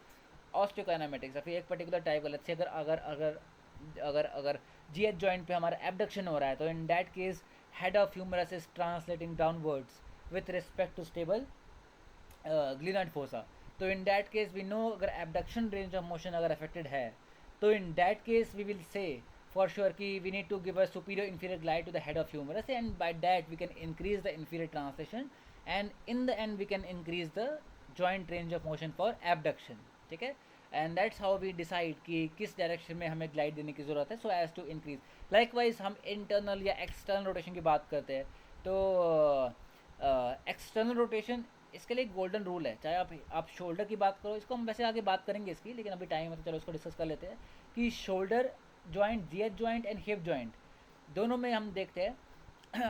osteokinematics, या फिर एक particular type का, let's say अगर अगर अगर अगर GH joint पे हमारा एबडक्शन हो रहा है, तो in that case head of humerus is translating downwards with respect to stable glenoid fossa. तो in that case we know अगर एबडक्शन रेंज ऑफ मोशन अगर अफेक्टेड है, तो in that case we will say for sure कि we need to give a superior inferior glide to the head of humerus, and by that we can increase the inferior translation, and in the end we can increase the joint range of motion for abduction. ठीक है, and that's how we decide कि किस direction में हमें glide देने की ज़रूरत है, so as to increase. Likewise हम इंटरनल या एक्सटर्नल रोटेशन की बात करते हैं, तो एक्सटर्नल रोटेशन इसके लिए एक गोल्डन रूल है. चाहे आप शोल्डर की बात करो, इसको हम वैसे आगे बात करेंगे इसकी, लेकिन अभी टाइम है तो चलो इसको डिस्कस कर लेते हैं. कि shoulder joint, GH joint and hip joint, दोनों में हम देखते हैं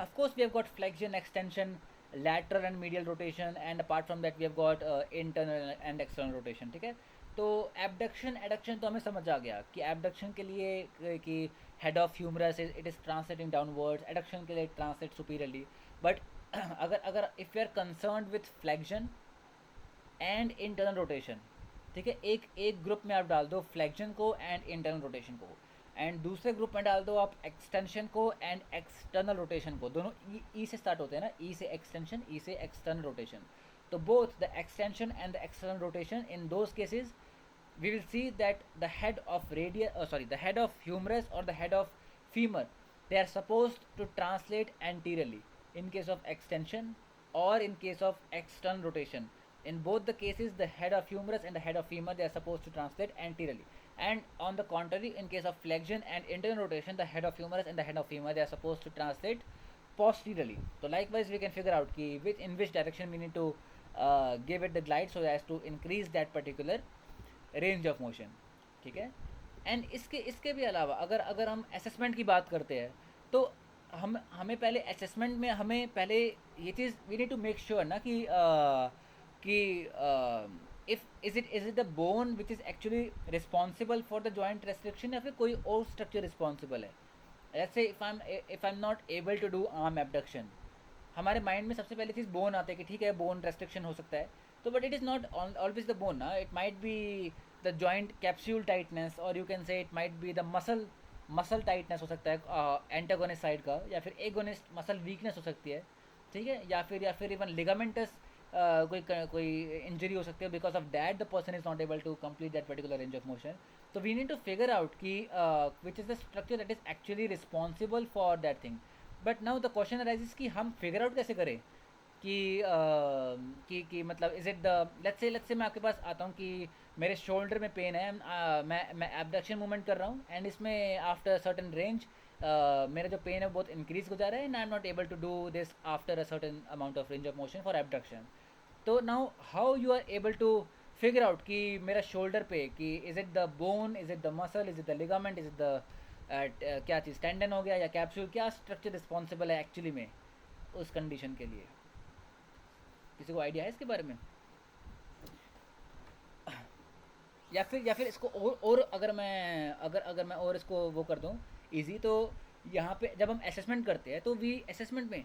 of course we have got flexion, extension, lateral and medial rotation, and apart from that we have got internal and external rotation. ठीक है, तो एबडक्शन एडक्शन तो हमें समझ आ गया कि एबडक्शन के लिए कि head of humerus it is translating downwards, adduction के लिए ट्रांसलेट सुपीरियरली. बट अगर if you are concern with flexion and internal rotation, ठीक है, एक ग्रुप में आप डाल दो फ्लेक्शन को एंड इंटरनल रोटेशन को, एंड दूसरे ग्रुप में डाल दो आप एक्सटेंशन को एंड एक्सटर्नल रोटेशन को. दोनों ई से स्टार्ट होते हैं ना, ई से एक्सटेंशन, ई से एक्सटर्नल रोटेशन. तो both the extension and the external rotation, in those cases we will see that the head of humerus or the head of femur, they are supposed to translate anteriorly in case of extension or in case of external rotation. In both the cases the head of humerus and the head of femur, they are supposed to translate anteriorly, and on the contrary in case of flexion and internal rotation, the head of humerus and the head of femur, they are supposed to translate posteriorly. So likewise we can figure out ki in which direction we need to give it the glide so as to increase that particular range of motion. ठीक है, and इसके भी अलावा अगर हम assessment की बात करते हैं, तो हमें पहले असेसमेंट में हमें पहले ये चीज़ we need to make sure ना कि if is it the bone which is actually responsible for the joint restriction, या फिर कोई और स्ट्रक्चर रिस्पॉन्सिबल है. Let's say if I am not able to do arm abduction, हमारे mind में सबसे पहली चीज़ बोन आती है कि ठीक है बोन रेस्ट्रिक्शन हो सकता है, तो but it is not always the bone na, it might be the joint capsule tightness or you can say it might be the muscle tightness हो सकता है एंटागोनिस्ट साइड का, या फिर एगोनिस्ट मसल वीकनेस हो सकती है, ठीक है, या फिर इवन लिगामेंटस कोई इंजरी हो सकती है, because of that the person is not able to complete that particular range of motion. तो we need to figure out कि which is the structure that is actually responsible for that thing. But now the question arises कि हम figure out कैसे करें कि मतलब is it the let's say मैं आपके पास आता हूँ कि मेरे शोल्डर में पेन है, मैं एबडक्शन मूवमेंट कर रहा हूँ एंड इसमें आफ्टर सर्टन रेंज मेरा जो पेन है बहुत इंक्रीज हो जा रहा है and I am not able to do this after a certain amount of range of motion for abduction. तो now how you are able to figure out कि मेरा शोल्डर पे कि is it the bone, is it the muscle, is it the ligament, is it the क्या चीज़ tendon हो गया या कैप्सूल, क्या स्ट्रक्चर रिस्पॉन्सिबल है एक्चुअली में उस कंडीशन के लिए. किसी को आइडिया है इसके बारे में? या फिर इसको और अगर मैं और इसको वो कर दूँ इजी, तो यहाँ पे जब हम असेसमेंट करते हैं तो वी असेसमेंट में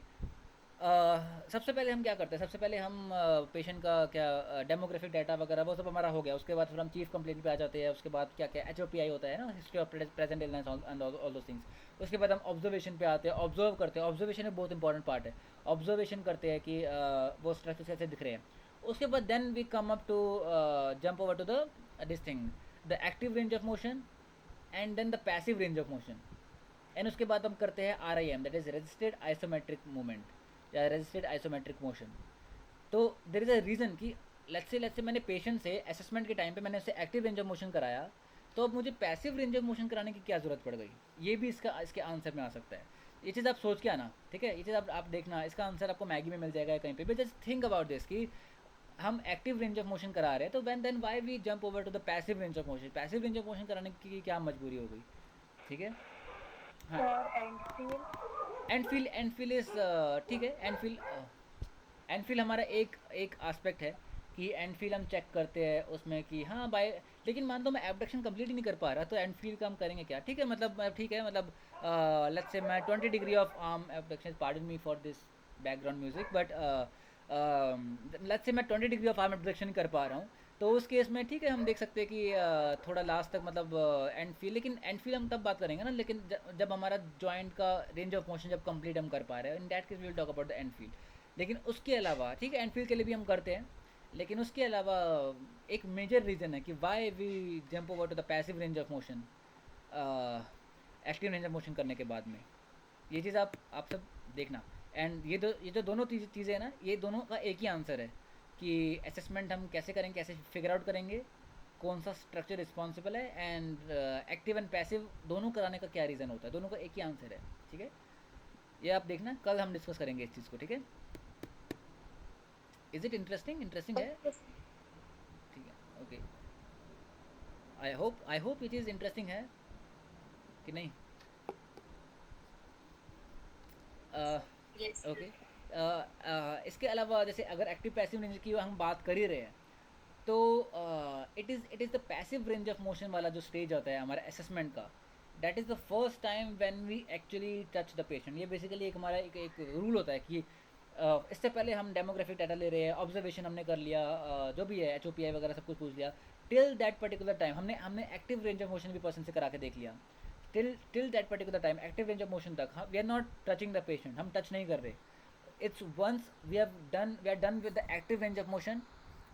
सबसे पहले हम क्या करते हैं, सबसे पहले हम पेशेंट का क्या डेमोग्राफिक डाटा वगैरह वो सब हमारा हो गया, उसके बाद फिर हम चीफ कंप्लेंट पे आ जाते हैं, उसके बाद क्या क्या HOPI होता है ना, history of present illness and all दो थिंग्स. उसके बाद हम ऑब्जर्वेशन पे आते हैं, ऑब्जर्व करते हैं, ऑब्जर्वेशन में बहुत इंपॉर्टेंट पार्ट है, ऑब्जर्वेशन करते हैं कि वो स्ट्रक्चर कैसे दिख रहे हैं. उसके बाद then we come up to jump over to the this thing, the active range of motion and then the passive range of motion. And उसके बाद हम करते हैं RIM, that is resisted isometric movement या रेजिस्टेड आइसोमेट्रिक मोशन. तो there is a reason कि let's say मैंने patient से असेसमेंट के टाइम पे मैंने उसे एक्टिव रेंज ऑफ मोशन कराया, तो अब मुझे पैसिव रेंज ऑफ मोशन कराने की क्या ज़रूरत पड़ गई, ये भी इसके आंसर में आ सकता है. ये चीज़ आप सोच के आना, ठीक है, ये चीज़ आप देखना, इसका आंसर आपको मैगी में मिल जाएगा कहीं पे भी. जस्ट थिंक अबाउट दिस कि हम एक्टिव रेंज ऑफ मोशन करा रहे हैं, तो then why we jump over to the passive range of motion. Passive range of motion कराने की क्या मजबूरी हो गई, ठीक है. हाँ, एंड फील इज ठीक है. एंड फील हमारा एक एस्पेक्ट है कि एंड फील हम चेक करते हैं उसमें कि हाँ बाय, लेकिन मान लो मैं एबडक्शन कंप्लीट ही नहीं कर पा रहा, तो एंड फील का हम करेंगे क्या, ठीक है, मतलब ठीक है, मतलब लेट्स से मैं 20 degree of arm abduction, pardon me for this background music, but let's say मैं 20 डिग्री ऑफ आर्म एबडक्शन कर पा रहा हूँ, तो उस केस में ठीक है हम देख सकते हैं कि थोड़ा लास्ट तक मतलब एंड फील, लेकिन एंड फील हम तब बात करेंगे ना, लेकिन जब हमारा जॉइंट का रेंज ऑफ मोशन जब कंप्लीट हम कर पा रहे हैं, in that case we will talk about the end feel. लेकिन उसके अलावा ठीक है एंड फील के लिए भी हम करते हैं, लेकिन उसके अलावा एक मेजर रीज़न है कि why we jump over to the passive range of motion active range of motion करने के बाद में. ये चीज़ आप सब देखना. एंड ये जो दोनों चीज़ें हैं ना, ये दोनों का एक ही आंसर है कि असेसमेंट हम कैसे करेंगे, कैसे फिगर आउट करेंगे कौन सा स्ट्रक्चर रिस्पॉन्सिबल है, एंड एक्टिव एंड पैसिव दोनों कराने का क्या रीज़न होता है, दोनों का एक ही आंसर है, ठीक है. ये आप देखना, कल हम डिस्कस करेंगे इस चीज़ को, ठीक है. इज़ इट इंटरेस्टिंग है, ठीक है, ओके. आई होप ये चीज़ इंटरेस्टिंग है कि नहीं. ओके. इसके अलावा जैसे अगर एक्टिव पैसिव रेंज की हम बात कर ही रहे हैं, तो it is the passive range of motion वाला जो स्टेज होता है हमारे असेसमेंट का, that is the first time when we actually touch the patient. ये बेसिकली एक हमारा एक रूल होता है कि इससे पहले हम डेमोग्राफिक डाटा ले रहे हैं, ऑब्जर्वेशन हमने कर लिया, जो भी है HOPI वगैरह सब कुछ पूछ लिया, टिल दैट पर्टिकुलर टाइम हमने एक्टिव रेंज ऑफ मोशन भी पर्सन से करा के देख लिया. Till that particular time active range of motion तक we are not touching the patient, हम टच नहीं कर रहे. It's once we are done with the active range of motion,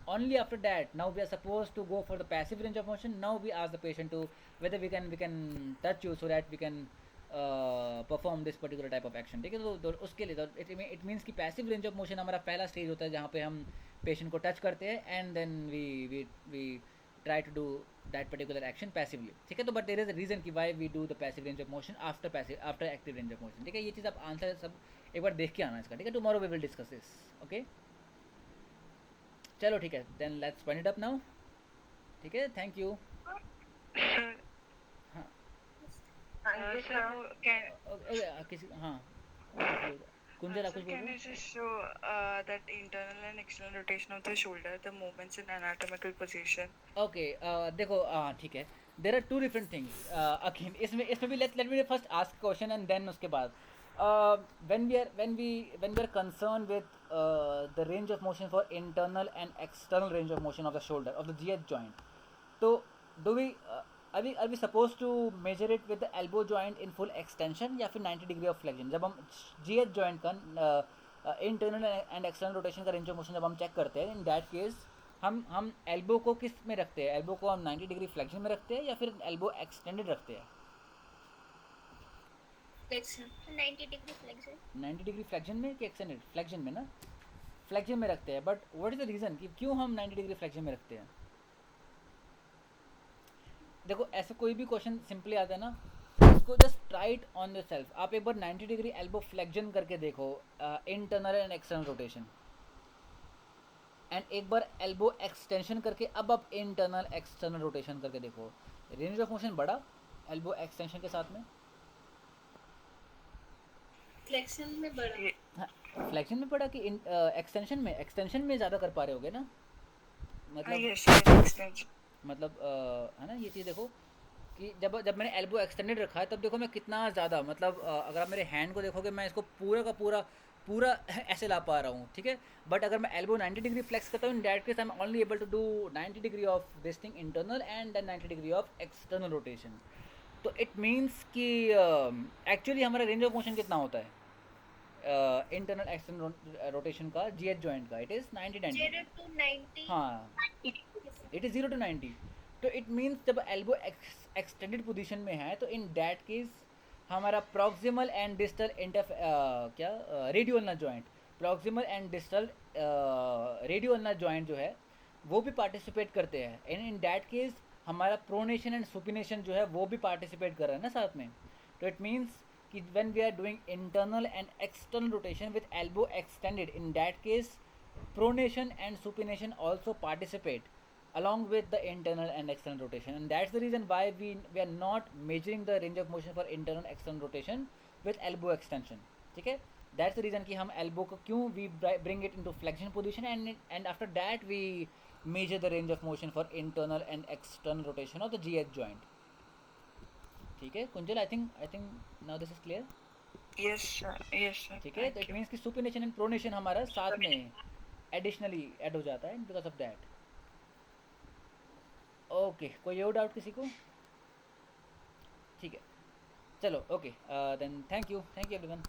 only after that now we are supposed to go for the passive range of motion. Now we ask the patient to whether we can touch you so that we can perform this particular type of action, ठीक है. तो उसके लिए तो it means कि passive range of motion हमारा पहला stage होता है जहाँ पे हम पेशेंट को टच करते हैं and then we try to do that particular action passively, ठीक है. तो but there is a reason कि why we do the passive range of motion after active range of motion, ठीक है. ये चीज़ आप आंसर सब एक बार देख के आना इसका, ठीक है. Tomorrow we will discuss this, okay. चलो ठीक है, then let's wind it up now, ठीक है. Thank you. हाँ किसी हाँ कुंजल आप कुछ बोल Can रहे you just show that internal and external rotation of the shoulder, the movements in anatomical position? Okay. देखो ठीक है, there are two different things. Again इसमें भी let me first ask question and then उसके बाद when we are concerned with the range of motion for internal and external range of motion of the shoulder of the GH joint, so do we are we supposed to measure it with the elbow joint in full extension या फिर 90 degree of flexion? जब हम GH joint का internal and external rotation का range of motion जब हम check करते हैं, इन दैट केस हम एल्बो को किस में रखते हैं? एल्बो को हम 90 डिग्री फ्लेक्शन में रखते हैं या फिर एल्बो एक्सटेंडेड रखते हैं? Flexion. 90 degree flexion. 90 degree flexion में कि एक्सटेंडेड फ्लेक्शन में ना? फ्लेक्शन में रखते हैं, but what is the reason कि क्यों हम 90 डिग्री फ्लेक्शन में रखते हैं? देखो ऐसे कोई भी क्वेश्चन सिंपली आता है ना, उसको just try it on your self. आप एक बार 90 डिग्री एल्बो फ्लेक्शन करके देखो, internal and external rotation, and एक बार एल्बो एक्सटेंशन करके अब आप इंटरनल एक्सटर्नल रोटेशन करके देखो, रेंज ऑफ मोशन बढ़ा एल्बो एक्सटेंशन के साथ में? Flexion में बड़ा. हाँ, फ्लेक्शन में पड़ा कि एक्सटेंशन में ज़्यादा कर पा रहे होगे ना? मतलब yes, extension. मतलब है ना, ये चीज़ देखो कि जब मैंने एल्बो एक्सटेंडेड रखा है तब देखो मैं कितना ज़्यादा, मतलब अगर आप मेरे हैंड को देखोगे मैं इसको पूरा का पूरा ऐसे ला पा रहा हूँ, ठीक है. बट अगर मैं एल्बो 90 डिग्री फ्लेक्स करता हूँ, in that case I am only able to do 90 degree of this thing internal and then 90 degree of external rotation. तो इट मीन्स कि एक्चुअली हमारा रेंज ऑफ मोशन कितना होता है इंटरनल एक्सटर्नल रोटेशन का GH joint का? It is 90. 0 to 90. हाँ, it is 0 to 90. तो इट मीन्स जब एल्बो एक्सटेंडेड पोजीशन में है तो इन दैट केस हमारा proximal and distal radio ulnar joint, proximal and distal radio ulnar joint जो है वो भी पार्टिसिपेट करते हैं, एंड इन दैट केस हमारा प्रोनेशन एंड सुपिनेशन जो है वो भी पार्टिसिपेट कर रहा है ना साथ में. तो इट मीन्स कि when we are doing internal and external rotation with elbow extended, in that case pronation and supination also participate along with the internal and external rotation, and that's the reason why we are not measuring the range of motion for internal external rotation with elbow extension. ठीक है, that's the reason कि हम elbow को क्यों we bring it into flexion position and after that we measure the range of motion for internal and external rotation of the GH joint. ठीक है Kunjal, I think now this is clear. Yes, sir. Yes, sir. ठीक है, तो it means कि supination and pronation हमारा साथ में additionally add हो जाता है बिकॉज ऑफ दैट. ओके, कोई और डाउट किसी को? ठीक है, चलो okay then thank you everyone.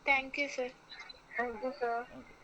Thank you, sir. Thank you, sir. Okay.